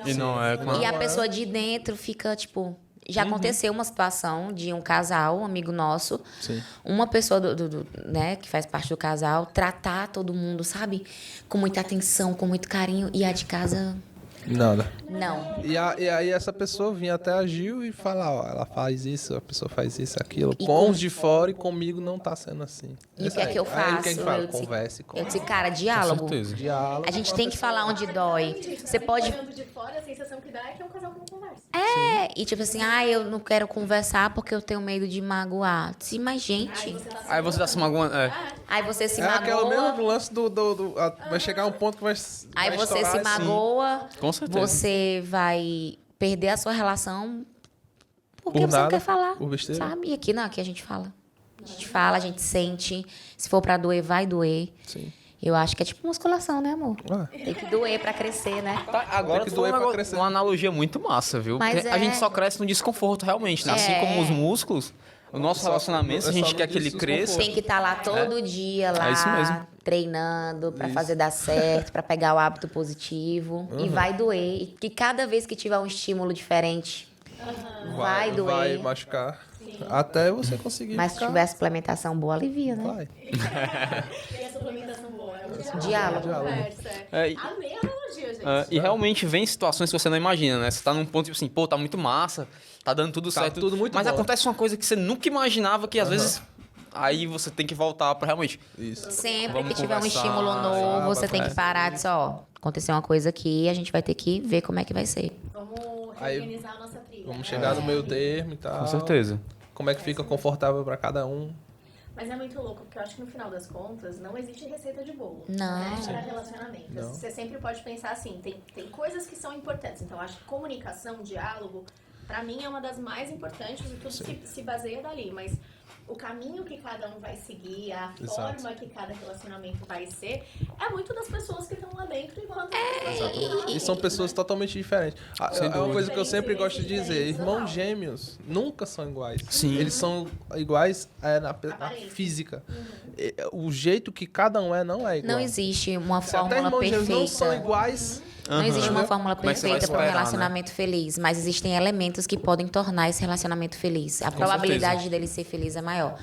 E não é com E a é. pessoa de dentro fica, tipo. Já aconteceu uma situação de um casal, um amigo nosso, Sim. uma pessoa né, que faz parte do casal, tratar todo mundo, sabe? Com muita atenção, com muito carinho, e a de casa, Nada. não. E aí essa pessoa vinha até a Gil e falar, ó, ela faz isso, a pessoa faz isso, aquilo. E Com com- os de fora e comigo não tá sendo assim. E o que é que eu Aí faço? quem fala? Eu disse- Converse, Eu disse, cara, diálogo. Com certeza. diálogo. A gente com tem que pessoa. falar onde dói. Você pode. Olhando de fora, a sensação que dá é que é um casal que não conversa. E tipo assim, eu não quero conversar porque eu tenho medo de magoar. Sim, mas gente. Aí você tá se magoando. É. Aí você se É aquela magoa. mesmo lance vai chegar um ponto que vai Aí vai você estourar se assim. magoa. Com certeza. Você vai perder a sua relação porque Por você não nada, quer falar. por besteira. Sabe? E aqui não, aqui a gente fala. A gente fala, a gente sente. Se for pra doer, vai doer. Sim. Eu acho que é tipo musculação, né, amor? Ah, Tem que doer pra crescer, né? Tá, agora Tem que tu falou doer pra negócio- crescer. uma analogia muito massa, viu? Mas Porque a é. gente só cresce no desconforto, realmente, né? Assim É. como os músculos, o nosso Só- relacionamento, se a é gente só quer no que ele desconforto. cresça... Tem que estar lá todo dia, lá, É isso mesmo. treinando pra Isso. fazer dar certo, pra pegar o hábito positivo. E vai doer. E que cada vez que tiver um estímulo diferente, vai doer. Vai machucar. Até você conseguir Mas se ficar. tiver suplementação boa, alivia, né? Vai. Tem a suplementação boa, é um Diálogo. conversa. É, e- Amei a analogia, gente. E realmente vem situações que você não imagina, né? Você tá num ponto tipo assim, pô, tá muito massa, tá dando tudo Tá certo. tudo muito mas bom. acontece uma coisa que você nunca imaginava que às vezes. Aí você tem que voltar pra realmente. Isso. Sempre Vamos que tiver um conversar, estímulo novo, você tem que é. parar e dizer, ó, aconteceu uma coisa aqui, a gente vai ter que ver como é que vai ser. Vamos Aí, reorganizar a nossa trilha. Vamos chegar no meio termo e tal. Com certeza. Como é que fica confortável pra cada um. Mas é muito louco, porque eu acho que no final das contas não existe receita de bolo. Não. Né, para relacionamento. Não. Você sempre pode pensar assim, tem coisas que são importantes. Então, eu acho que comunicação, diálogo, pra mim é uma das mais importantes e tudo se baseia dali. Mas o caminho que cada um vai seguir, a Exato. forma que cada relacionamento vai ser, é muito das pessoas que estão lá dentro enquanto E são pessoas totalmente diferentes. É uma coisa que eu sempre gosto de dizer: irmãos gêmeos nunca são iguais. Sim. Eles são iguais na Aparência. física. O jeito que cada um não é igual. Não existe uma Se até fórmula irmãos gêmeos não são perfeita. iguais. Não existe uma Aham. fórmula Como é que você vai perfeita para um esperar, né? relacionamento feliz, mas existem elementos que podem tornar esse relacionamento feliz. A probabilidade dele ser feliz é maior.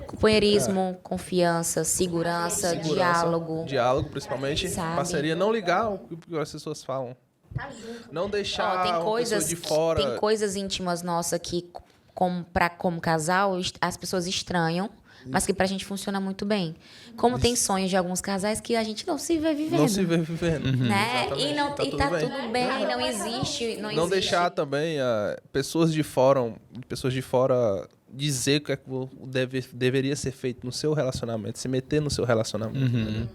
Companheirismo, confiança, segurança, diálogo. Diálogo, principalmente. Sabe? Parceria. Não ligar o que as pessoas falam. tá junto. Não deixar Ó, tem uma coisas, pessoa de fora. tem coisas íntimas nossas que, como casal, as pessoas estranham, mas que pra gente funciona muito bem. Como tem sonhos de alguns casais que a gente não se vê vivendo. Não se vê vivendo. Né? Exatamente. E, não, e tá bem. tudo bem, não existe. Não Não existe. deixar também pessoas de fora dizer o que é que deveria ser feito no seu relacionamento, se meter no seu relacionamento. Entendeu?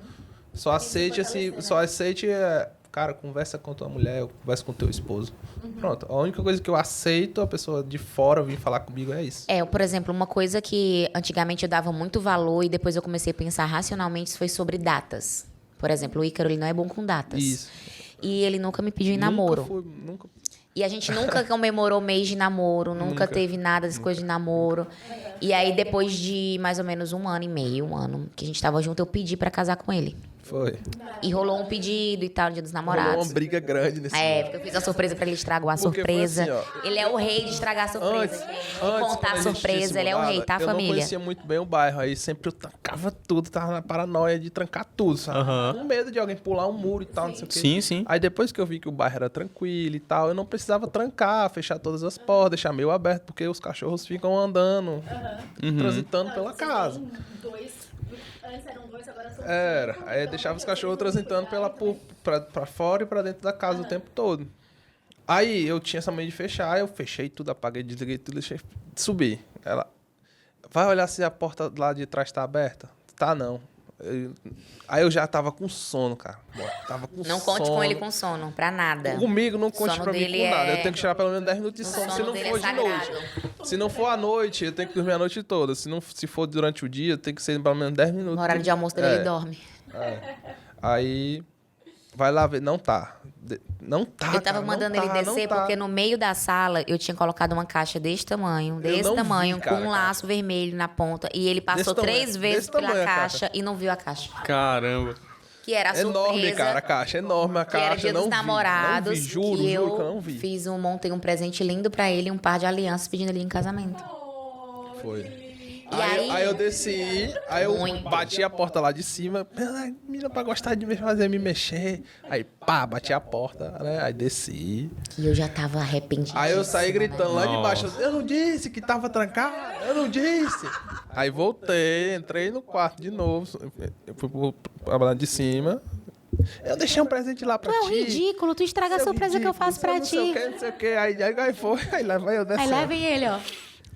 Só aceite cara, conversa com tua mulher, conversa com teu esposo. Pronto. A única coisa que eu aceito a pessoa de fora vir falar comigo é isso. Por exemplo, uma coisa que antigamente eu dava muito valor e depois eu comecei a pensar racionalmente foi sobre datas. Por exemplo, o Ícaro, ele não é bom com datas. Isso. E ele nunca me pediu em namoro. Nunca. E a gente nunca comemorou mês de namoro, nunca teve nada dessas coisas de namoro. E aí, depois de mais ou menos um ano e meio, um ano que a gente tava junto, eu pedi pra casar com ele. Foi. E rolou um pedido e tal, no Dia dos Rolou Namorados. uma briga grande nesse Porque eu fiz uma surpresa pra ele estragar a Porque foi surpresa. assim, ó. Ele é o rei de estragar a surpresa, gente. De contar quando a gente tinha surpresa, se ele é o rei, mudado, tá, eu não família? conhecia muito bem o bairro, aí sempre eu trancava tudo, tava na paranoia de trancar tudo, sabe? Com medo de alguém pular um muro e tal, não sei o quê. Sim, sim. Aí depois que eu vi que o bairro era tranquilo e tal, eu não precisava trancar, fechar todas as portas, deixar meio aberto, porque os cachorros ficam andando, transitando pela casa. Antes eram dois, agora são Era, cinco, aí eu então deixava os tem que cachorros ter muito transitando cuidado. pra fora e pra dentro da casa o tempo todo. Aí eu tinha essa mania de fechar, eu fechei tudo, apaguei, desliguei tudo, deixei subir. Ela, vai olhar se a porta lá de trás tá aberta? Tá não. Aí eu já tava com sono, cara. Tava com Não sono. conte com ele com sono, pra nada. Comigo não conte Sono pra mim dele com nada. é- Eu tenho que tirar pelo menos 10 minutos de O sono, se sono não dele for é de noite. sagrado. Se não for à noite, eu tenho que dormir a noite toda. Se for durante o dia, tem que ser pelo menos 10 minutos. No horário de almoço dele, É. ele dorme. Aí, vai lá ver. Não tá. Não tá, Eu tava cara, mandando não ele tá, descer não tá. porque no meio da sala eu tinha colocado uma caixa desse tamanho, não vi, cara, com um laço vermelho na ponta. E ele passou Desse tamanho, 3 vezes desse pela tamanho a caixa e não viu a caixa. Caramba. Que era a Enorme, surpresa. cara, a caixa. Enorme a Que caixa. era dia não dos vi, namorados. Não vi, juro, que juro eu que eu não vi. montei um presente lindo pra ele, um par de alianças pedindo ele em casamento. Foi. E aí- eu desci, aí eu Muito. bati a porta lá de cima. Menina, pra gostar de me fazer me mexer. Aí, pá, bati a porta, né? Aí desci. E eu já tava arrependida. Aí eu saí gritando lá de Nossa. baixo. Eu não disse que tava trancado, eu não disse. Aí voltei, entrei no quarto de novo. Eu fui pra lá de cima. Eu deixei um presente lá pra Tu é um ti. ridículo, tu estraga a Seu surpresa que eu ridículo, faço pra não sei ti. o que, não sei o que. Aí foi, aí lá vai eu Aí descendo. levem ele, ó.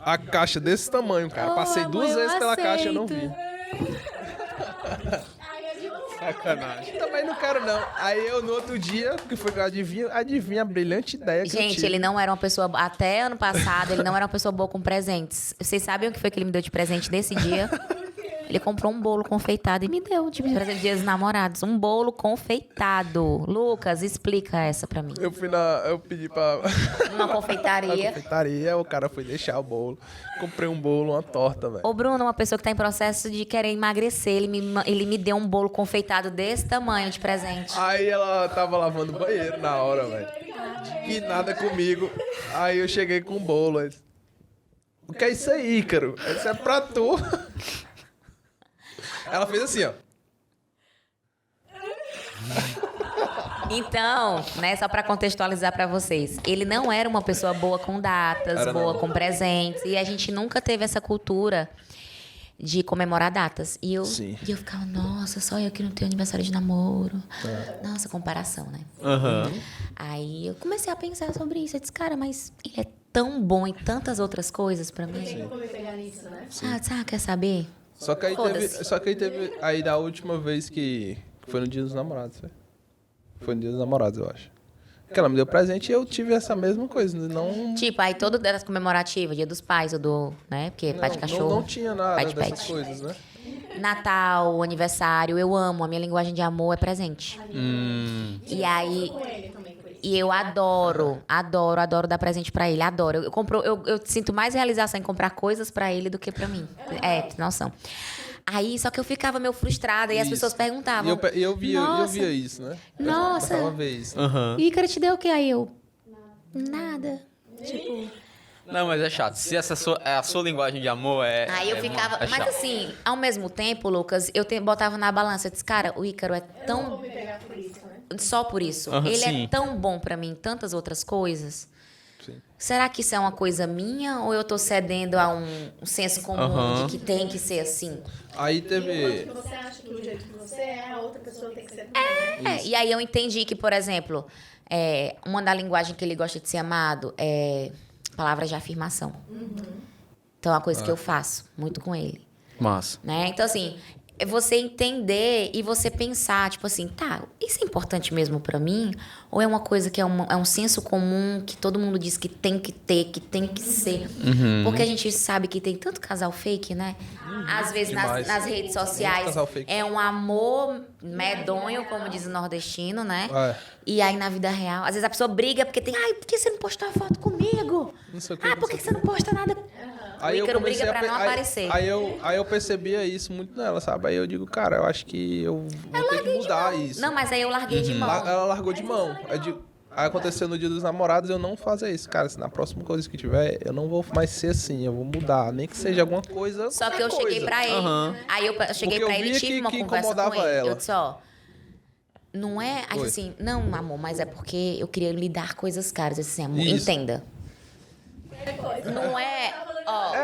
A caixa desse tamanho, cara. Oh, Passei amor, 2 eu vezes pela caixa e eu não vi. aceito. Sacanagem. Também não quero, não. Aí eu, no outro dia, que foi que eu adivinha a brilhante ideia que eu Gente, tive. ele não era uma pessoa... Até ano passado, ele não era uma pessoa boa com presentes. Vocês sabem o que foi que ele me deu de presente nesse dia? Ele comprou um bolo confeitado e me deu de presente de Dia dos Namorados. Um bolo confeitado. Lucas, explica essa pra mim. Eu pedi pra... Uma na confeitaria. confeitaria, o cara foi deixar o bolo. Comprei um bolo, uma torta, velho. Ô, Bruno, uma pessoa que tá em processo de querer emagrecer, ele me deu um bolo confeitado desse tamanho de presente. Aí ela tava lavando o banheiro na hora, velho. E nada comigo. Aí eu cheguei com o bolo. Aí, o que é isso aí, Ícaro? Isso é pra tu. Ela fez assim, ó. Então, né, só pra contextualizar pra vocês, ele não era uma pessoa boa com datas, Era boa não. com presentes, e a gente nunca teve essa cultura de comemorar datas. Sim. E eu ficava, nossa, só eu que não tenho aniversário de namoro. Nossa, comparação, né? Aham. Aí eu comecei a pensar sobre isso. Eu disse, cara, mas ele é tão bom em tantas outras coisas pra mim. Tem como me pegar nisso, né? Ah, sabe, quer saber? Só que Foda-se. aí teve. Aí da última vez que foi no Dia dos Namorados, foi. Foi no Dia dos Namorados, eu acho. Que ela me deu presente e eu tive essa mesma coisa. Não, Tipo, aí todo delas comemorativa, Dia dos Pais, eu dou, né? Porque pai de cachorro. não tinha nada pai de dessas pet. coisas, né? Natal, aniversário, eu amo. A minha linguagem de amor é presente. E aí, Com ele também, com ele. e eu adoro dar presente pra ele. Adoro. Eu sinto mais realização em comprar coisas pra ele do que pra mim. É, tem noção. Aí, só que eu ficava meio frustrada e as Isso. pessoas perguntavam. E eu via Nossa, isso, né? Nossa. Eu ver isso. Aham. Ícaro te deu o que aí? Eu, nada. Tipo... Não, mas é chato. Se a sua linguagem de amor é. Aí eu é ficava. é Mas chato. assim, ao mesmo tempo, Lucas, botava na balança. Eu disse, cara, o Ícaro é tão. Vou me pegar por isso, né? Só por isso. Aham, Ele sim. é tão bom pra mim em tantas outras coisas. Sim. Será que isso é uma coisa minha ou eu tô cedendo a um senso comum Aham. de que tem que ser assim? Aí Enquanto teve. que você acha que o jeito que você é, a outra pessoa tem que ser também, né? E aí eu entendi que, por exemplo, uma da linguagem que ele gosta de ser amado é palavras de afirmação. Então é uma coisa que eu faço muito com ele. Massa. Né? Então, assim, é você entender e você pensar, tipo assim, tá, isso é importante mesmo pra mim? Ou é uma coisa que é um senso comum que todo mundo diz que tem que ter, que tem que ser? Porque a gente sabe que tem tanto casal fake, né? Às vezes demais. nas redes Muito sociais casal fake. é um amor medonho, como diz o nordestino, né? É. E aí na vida real, às vezes a pessoa briga porque tem, ai, por que você não postou a foto comigo? Não sei o que, Ah, não por sei que o você não posta nada? O Ícaro briga pra não aparecer. Aí eu percebia isso muito nela, sabe? Aí eu digo, cara, eu acho que eu vou ter que mudar isso. Não, mas aí eu larguei de mão. Ela largou de mão. Aí aconteceu no Dia dos Namorados, eu não fazer isso. Cara, se na próxima coisa que tiver, eu não vou mais ser assim, eu vou mudar. Nem que seja alguma coisa. Só que eu qualquer cheguei coisa. pra ele. Aham. Aí eu cheguei Porque eu pra ele e via tive que- uma que conversa com incomodava ele. ela. Eu disse, ó. Não é. Aí Oi. assim, não, amor, mas é porque eu queria lhe dar coisas caras. Eu disse assim, amor, Isso. entenda. Não é. Ó.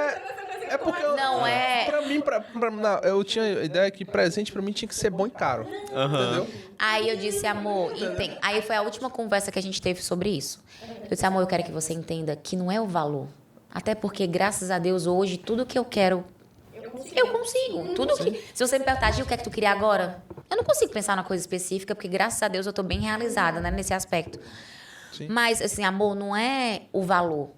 É porque Não é. Pra mim, não, eu tinha a ideia que presente pra mim tinha que ser bom e caro. Entendeu? Aí eu disse, amor, entende. Aí foi a última conversa que a gente teve sobre isso. Eu disse, amor, eu quero que você entenda que não é o valor. Até porque, graças a Deus, hoje, tudo que eu quero Eu consigo. Tudo que. Se você me perguntar, Gil, o que é que tu queria agora? Eu não consigo pensar numa coisa específica, porque graças a Deus eu tô bem realizada, né, nesse aspecto. Sim. Mas, assim, amor não é o valor,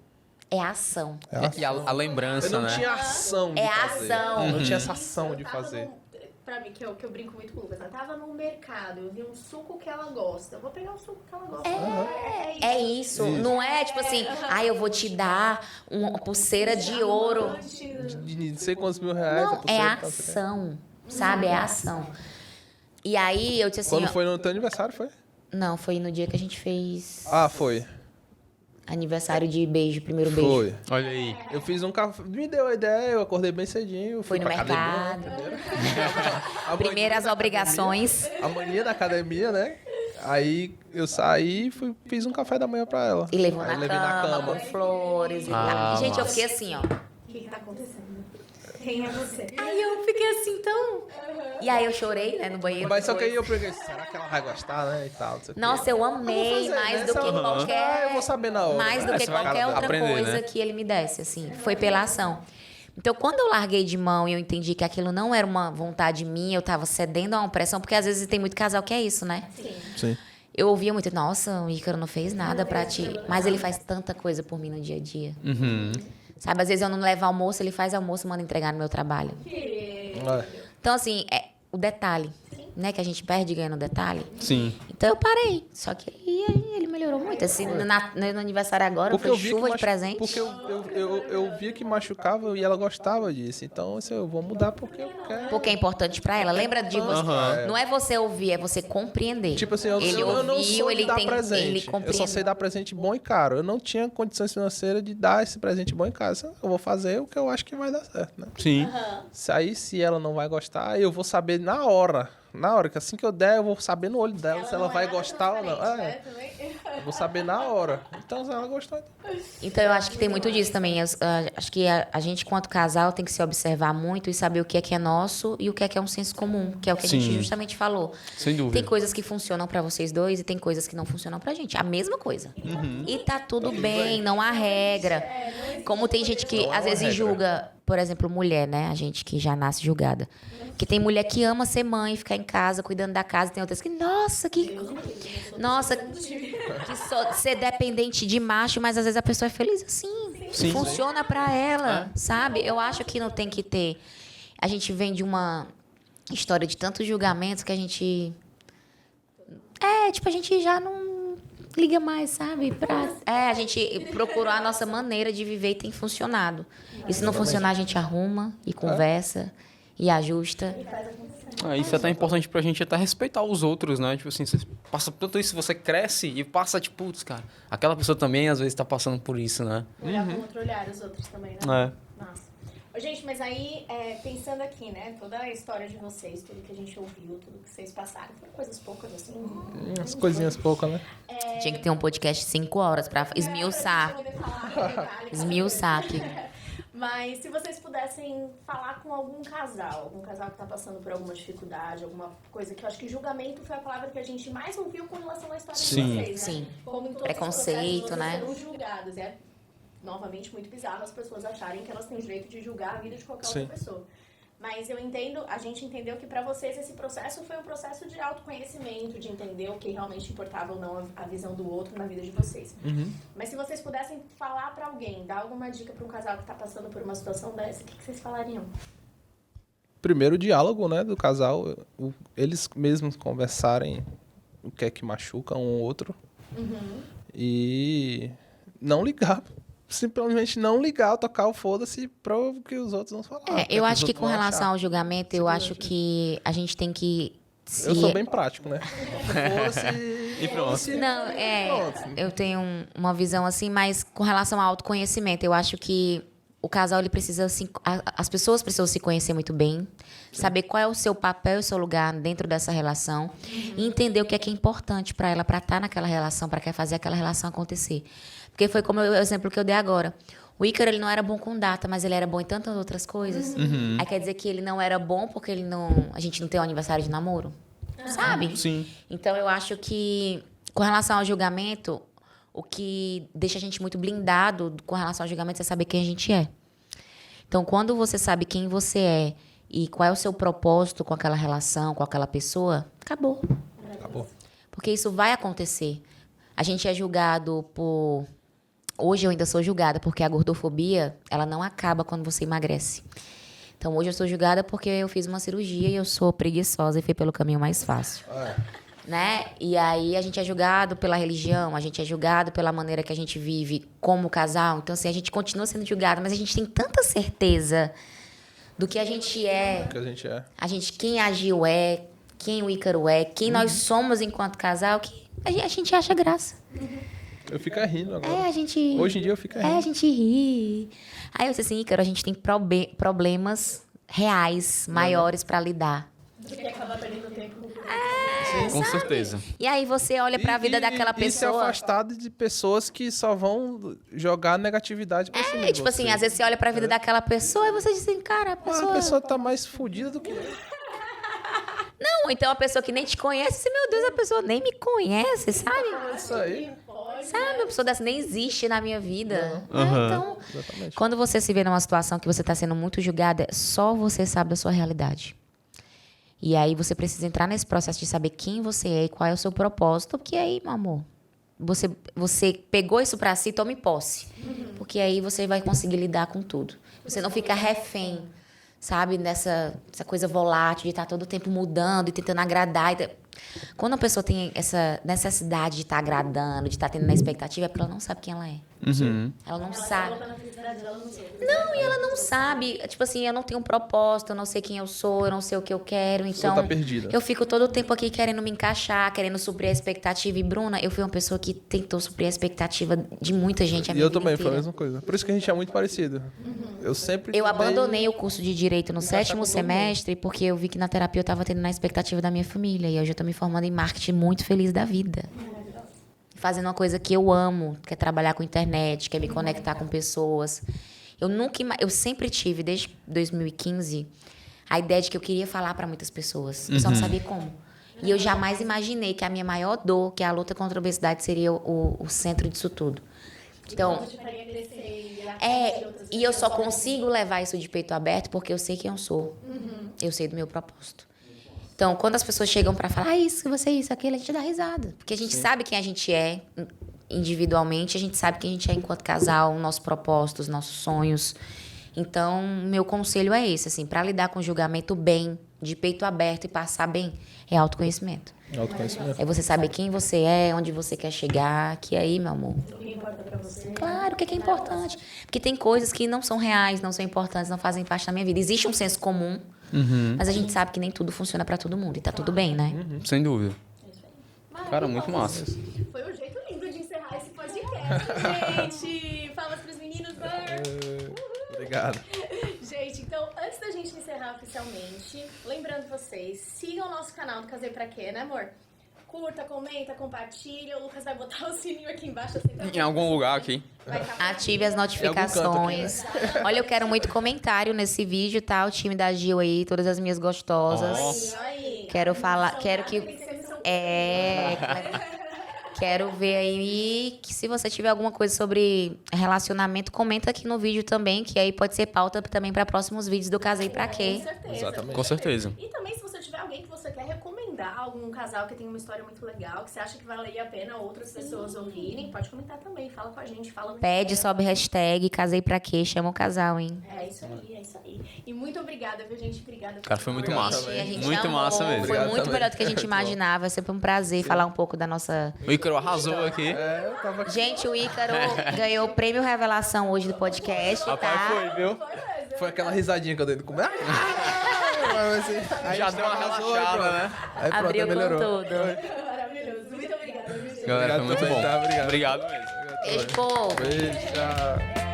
é a ação. E a lembrança, Eu não né? tinha ação de É fazer. ação. Eu não tinha essa ação de Eu tava fazer. Pra mim, que eu brinco muito com o Lucas, eu tava no mercado, eu vi um suco que ela gosta, eu vou pegar o suco que ela gosta. É isso. Não é tipo assim, eu vou te dar uma pulseira de ouro. De não sei quantos mil reais. Não, pulseira, é tá, não sei o quê. ação. Sabe? É ação. E aí eu disse assim. Quando ó, foi no teu aniversário, foi? Não, foi no dia que a gente fez Ah, foi. aniversário de beijo, primeiro beijo. Foi. Olha aí. Eu fiz um café. Me deu a ideia, eu acordei bem cedinho. Foi Fui no pra mercado. academia, primeiro. Primeiras obrigações. A mania da academia, né? Aí eu saí e fiz um café da manhã pra ela. E levou Aí na levei cama, com flores e tal. Gente, eu fiquei assim, ó. O que tá acontecendo? Quem é você? Aí eu fiquei assim, tão... E aí eu chorei, né, no banheiro. Mas só que aí depois. eu peguei, será que ela vai gostar, né? E tal, não sei o quê. Nossa, eu amei Eu vou fazer, mais né? do Se que ela não qualquer... gostar, eu vou saber na hora. Mais do É, que você vai qualquer outra aprender, coisa né? que ele me desse, assim. Foi pela ação. Então, quando eu larguei de mão e eu entendi que aquilo não era uma vontade minha, eu tava cedendo a uma pressão, porque às vezes tem muito casal que é isso, né? Sim. Eu ouvia muito, nossa, o Ícaro não fez nada pra ti. Mas ele faz tanta coisa por mim no dia a dia. Uhum. Sabe, às vezes eu não levo almoço, ele faz almoço e manda entregar no meu trabalho. É. Então, assim, é o detalhe, né? Que a gente perde e ganha no detalhe. Sim. Então eu parei. Só que aí ele melhorou muito. Assim, no aniversário agora, Porque foi eu vi chuva que de presente. Porque eu via que machucava e ela gostava disso. Então, assim, eu vou mudar porque eu quero. Porque é importante pra ela. Lembra de você. Não é você ouvir, é você compreender. Tipo assim, ele eu não ouviu, sou ele de dar tem, presente. ele Eu só compreendeu. sei dar presente bom e caro. Eu não tinha condições financeiras de dar esse presente bom em casa. Eu vou fazer o que eu acho que vai dar certo, né? Sim. Se ela não vai gostar, eu vou saber na hora. Na hora, que assim que eu der, eu vou saber no olho dela se ela vai gostar ou não. Né? Eu vou saber na hora. Então, se ela gostar, Então eu acho que tem muito disso também. Acho que a gente, enquanto casal, tem que se observar muito e saber o que é nosso e o que é um senso comum, que é o que a gente Sim. justamente falou. Sem dúvida. Tem coisas que funcionam pra vocês dois e tem coisas que não funcionam pra gente. A mesma coisa. E tá tudo bem, não há regra. Como tem gente que Não há às uma vezes regra. julga, por exemplo, mulher, né? A gente que já nasce julgada. Que tem mulher que ama ser mãe, ficar em casa, cuidando da casa. Tem outras que, nossa, que ser dependente de macho, mas às vezes a pessoa é feliz assim. Sim. Funciona pra ela, sabe? Eu acho que não tem que ter. A gente vem de uma história de tantos julgamentos que a gente. A gente já não liga mais, sabe? A gente procurou a nossa maneira de viver e tem funcionado. E se não funcionar, a gente arruma e conversa e ajusta. Isso é até importante pra gente até respeitar os outros, né? Tipo assim, você passa por tudo isso, você cresce e passa, tipo, putz, cara, aquela pessoa também às vezes tá passando por isso, né? Olhar com outro olhar os outros também, né? É. Nossa. Ô, gente, mas aí, pensando aqui, né? Toda a história de vocês, tudo que a gente ouviu, tudo que vocês passaram, foram coisas poucas, assim. as coisinhas poucas, né? Tinha que ter um podcast de 5 horas pra esmiuçar. Pra gente poder falar detalhes. Esmiuçar aqui. Mas se vocês pudessem falar com algum casal que tá passando por alguma dificuldade, alguma coisa que eu acho que julgamento foi a palavra que a gente mais ouviu com relação à história Sim. de vocês, né? Sim. Como em todos Preconceito, os processos, né? vocês serão julgados. É, novamente, muito bizarro as pessoas acharem que elas têm o direito de julgar a vida de qualquer Sim. outra pessoa. Mas a gente entendeu que pra vocês esse processo foi um processo de autoconhecimento, de entender o que realmente importava ou não a visão do outro na vida de vocês. Mas se vocês pudessem falar pra alguém, dar alguma dica pra um casal que tá passando por uma situação dessa, o que vocês falariam? Primeiro, o diálogo, né, do casal. Eles mesmos conversarem o que é que machuca um ou outro. E não ligar. Simplesmente não ligar, tocar o foda-se para o que os outros vão falar. Eu acho que com relação ao julgamento, eu acho que a gente tem que Eu sou bem prático, né? Foda-se E pronto. Não, Pronto. eu tenho uma visão assim, mas com relação ao autoconhecimento, eu acho que o casal ele precisa as pessoas precisam se conhecer muito bem, saber qual é o seu papel e o seu lugar dentro dessa relação e entender o que é importante para ela, para estar naquela relação, para fazer aquela relação acontecer. Porque foi como o exemplo que eu dei agora. O Ícaro, ele não era bom com data, mas ele era bom em tantas outras coisas. Aí quer dizer que ele não era bom porque a gente não tem um aniversário de namoro? Sabe? Sim. Então, eu acho que, com relação ao julgamento, o que deixa a gente muito blindado com relação ao julgamento é saber quem a gente é. Então, quando você sabe quem você é e qual é o seu propósito com aquela relação, com aquela pessoa, acabou. Acabou. Porque isso vai acontecer. A gente é julgado por... Hoje eu ainda sou julgada, porque a gordofobia, ela não acaba quando você emagrece. Então, hoje eu sou julgada porque eu fiz uma cirurgia e eu sou preguiçosa e fui pelo caminho mais fácil. Né? E aí a gente é julgado pela religião, a gente é julgado pela maneira que a gente vive como casal. Então, assim, a gente continua sendo julgado, mas a gente tem tanta certeza do que a gente é. O que a gente é. Quem a Gil é, quem o Ícaro é, quem nós somos enquanto casal, que a gente acha graça. Eu fico rindo agora. A gente... Hoje em dia eu fico rindo. a gente ri. Aí eu disse assim, Ícaro, a gente tem problemas reais, maiores pra lidar. Você quer acabar perdendo tempo com Com certeza. E aí você olha pra vida daquela E se pessoa... afastado de pessoas que só vão jogar negatividade pra cima de tipo assim, você. às vezes você olha pra vida daquela pessoa e você diz assim, cara, A pessoa tá mais fodida do que eu. Não, então a pessoa que nem te conhece, assim, meu Deus, a pessoa nem me conhece, sabe? Isso aí. Sabe, uma pessoa dessa nem existe na minha vida. Aham. Então, Exatamente. quando você se vê numa situação que você está sendo muito julgada, só você sabe da sua realidade. E aí você precisa entrar nesse processo de saber quem você é e qual é o seu propósito, porque aí, meu amor, você pegou isso pra si, tome posse. Porque aí você vai conseguir lidar com tudo. Você não fica refém, sabe, nessa essa coisa volátil de estar todo o tempo mudando e tentando agradar. Quando a pessoa tem essa necessidade de estar agradando, de estar tendo uma expectativa, é porque ela não sabe quem ela é. Uhum. Ela não ela sabe. coloca na felicidade dela no outro. Não, e ela não sabe. Tipo assim, eu não tenho um propósito, eu não sei quem eu sou, eu não sei o que eu quero. Então, tá perdida. eu fico todo o tempo aqui querendo me encaixar, querendo suprir a expectativa. E, Bruna, eu fui uma pessoa que tentou suprir a expectativa de muita gente a E minha eu vida também, foi a inteira. mesma coisa. Por isso que a gente é muito parecido. Eu sempre Eu tentei abandonei o curso de Direito no encaixar 7º com todo semestre porque eu vi que na terapia eu estava tendo na expectativa da minha família. E hoje eu estou me formando em marketing muito feliz da vida. Fazendo uma coisa que eu amo, que é trabalhar com internet, que é me conectar com pessoas. Eu sempre tive, desde 2015, a ideia de que eu queria falar para muitas pessoas. Eu só não sabia como. E eu jamais imaginei que a minha maior dor, que é a luta contra a obesidade, seria o centro disso tudo. Então, Quanto te faria crescer e atingir outras e eu só pessoas. consigo levar isso de peito aberto porque eu sei quem eu sou. Eu sei do meu propósito. Então, quando as pessoas chegam para falar isso, você, isso, aquilo, a gente dá risada. Porque a gente sabe quem a gente é individualmente, a gente sabe quem a gente é enquanto casal, o nosso propósito, os nossos sonhos. Então, meu conselho é esse, assim, para lidar com o julgamento bem, de peito aberto e passar bem, é autoconhecimento. autoconhecimento. É você saber quem você é, onde você quer chegar, que aí, meu amor, O que importa pra você. claro, o que é importante. Porque tem coisas que não são reais, não são importantes, não fazem parte da minha vida. Existe um senso comum, mas a gente sabe que nem tudo funciona pra todo mundo. E tá tudo bem, né? Sem dúvida. Cara, muito Maravilhoso. massa. Foi um jeito lindo de encerrar esse podcast, gente. Palmas pros meninos, Bur. Obrigado. Gente, então, antes da gente encerrar oficialmente, lembrando vocês, sigam o nosso canal do Casei Pra Quê, né, amor? Curta, comenta, compartilha. O Lucas vai botar o sininho aqui embaixo. Eu sempre Em algum lugar aqui. vai tá Ative as notificações. Olha, eu quero muito comentário nesse vídeo, tá? O time da Gil aí, todas as minhas gostosas. Nossa. aí. Quero falar, quero que... Tem ser missão- Quero ver aí que se você tiver alguma coisa sobre relacionamento, comenta aqui no vídeo também, que aí pode ser pauta também para próximos vídeos do Casei Pra Com Quê. certeza. Exatamente. Com certeza. E também, se você tiver alguém que você quer recomendar, algum casal que tem uma história muito legal, que você acha que valeria a pena outras pessoas ouvirem, pode comentar também. Fala com a gente, fala no Pede, Instagram. sobe hashtag Casei Pra Quê, chama o casal, hein? É isso aí, é isso aí. E muito obrigada, viu, gente? Obrigada. Cara, foi muito Obrigado massa. também. A gente Muito amou, massa mesmo. Foi Obrigado muito também. melhor do que a gente imaginava. É sempre um prazer falar um pouco da nossa... O Ícaro arrasou aqui. É, eu tava aqui. Gente, o Ícaro ganhou o prêmio Revelação hoje do podcast, Rapaz, tá? foi, viu? Foi aquela risadinha que eu dei no começo. Aí Já deu uma relaxada, né? Aí pronto, Abriu com melhorou. tudo. Maravilhoso. Muito obrigada, viu, gente? Galera, foi Obrigado muito também, bom. tá? Obrigado. Obrigado mesmo. Beijo, povo. Beijo, tchau.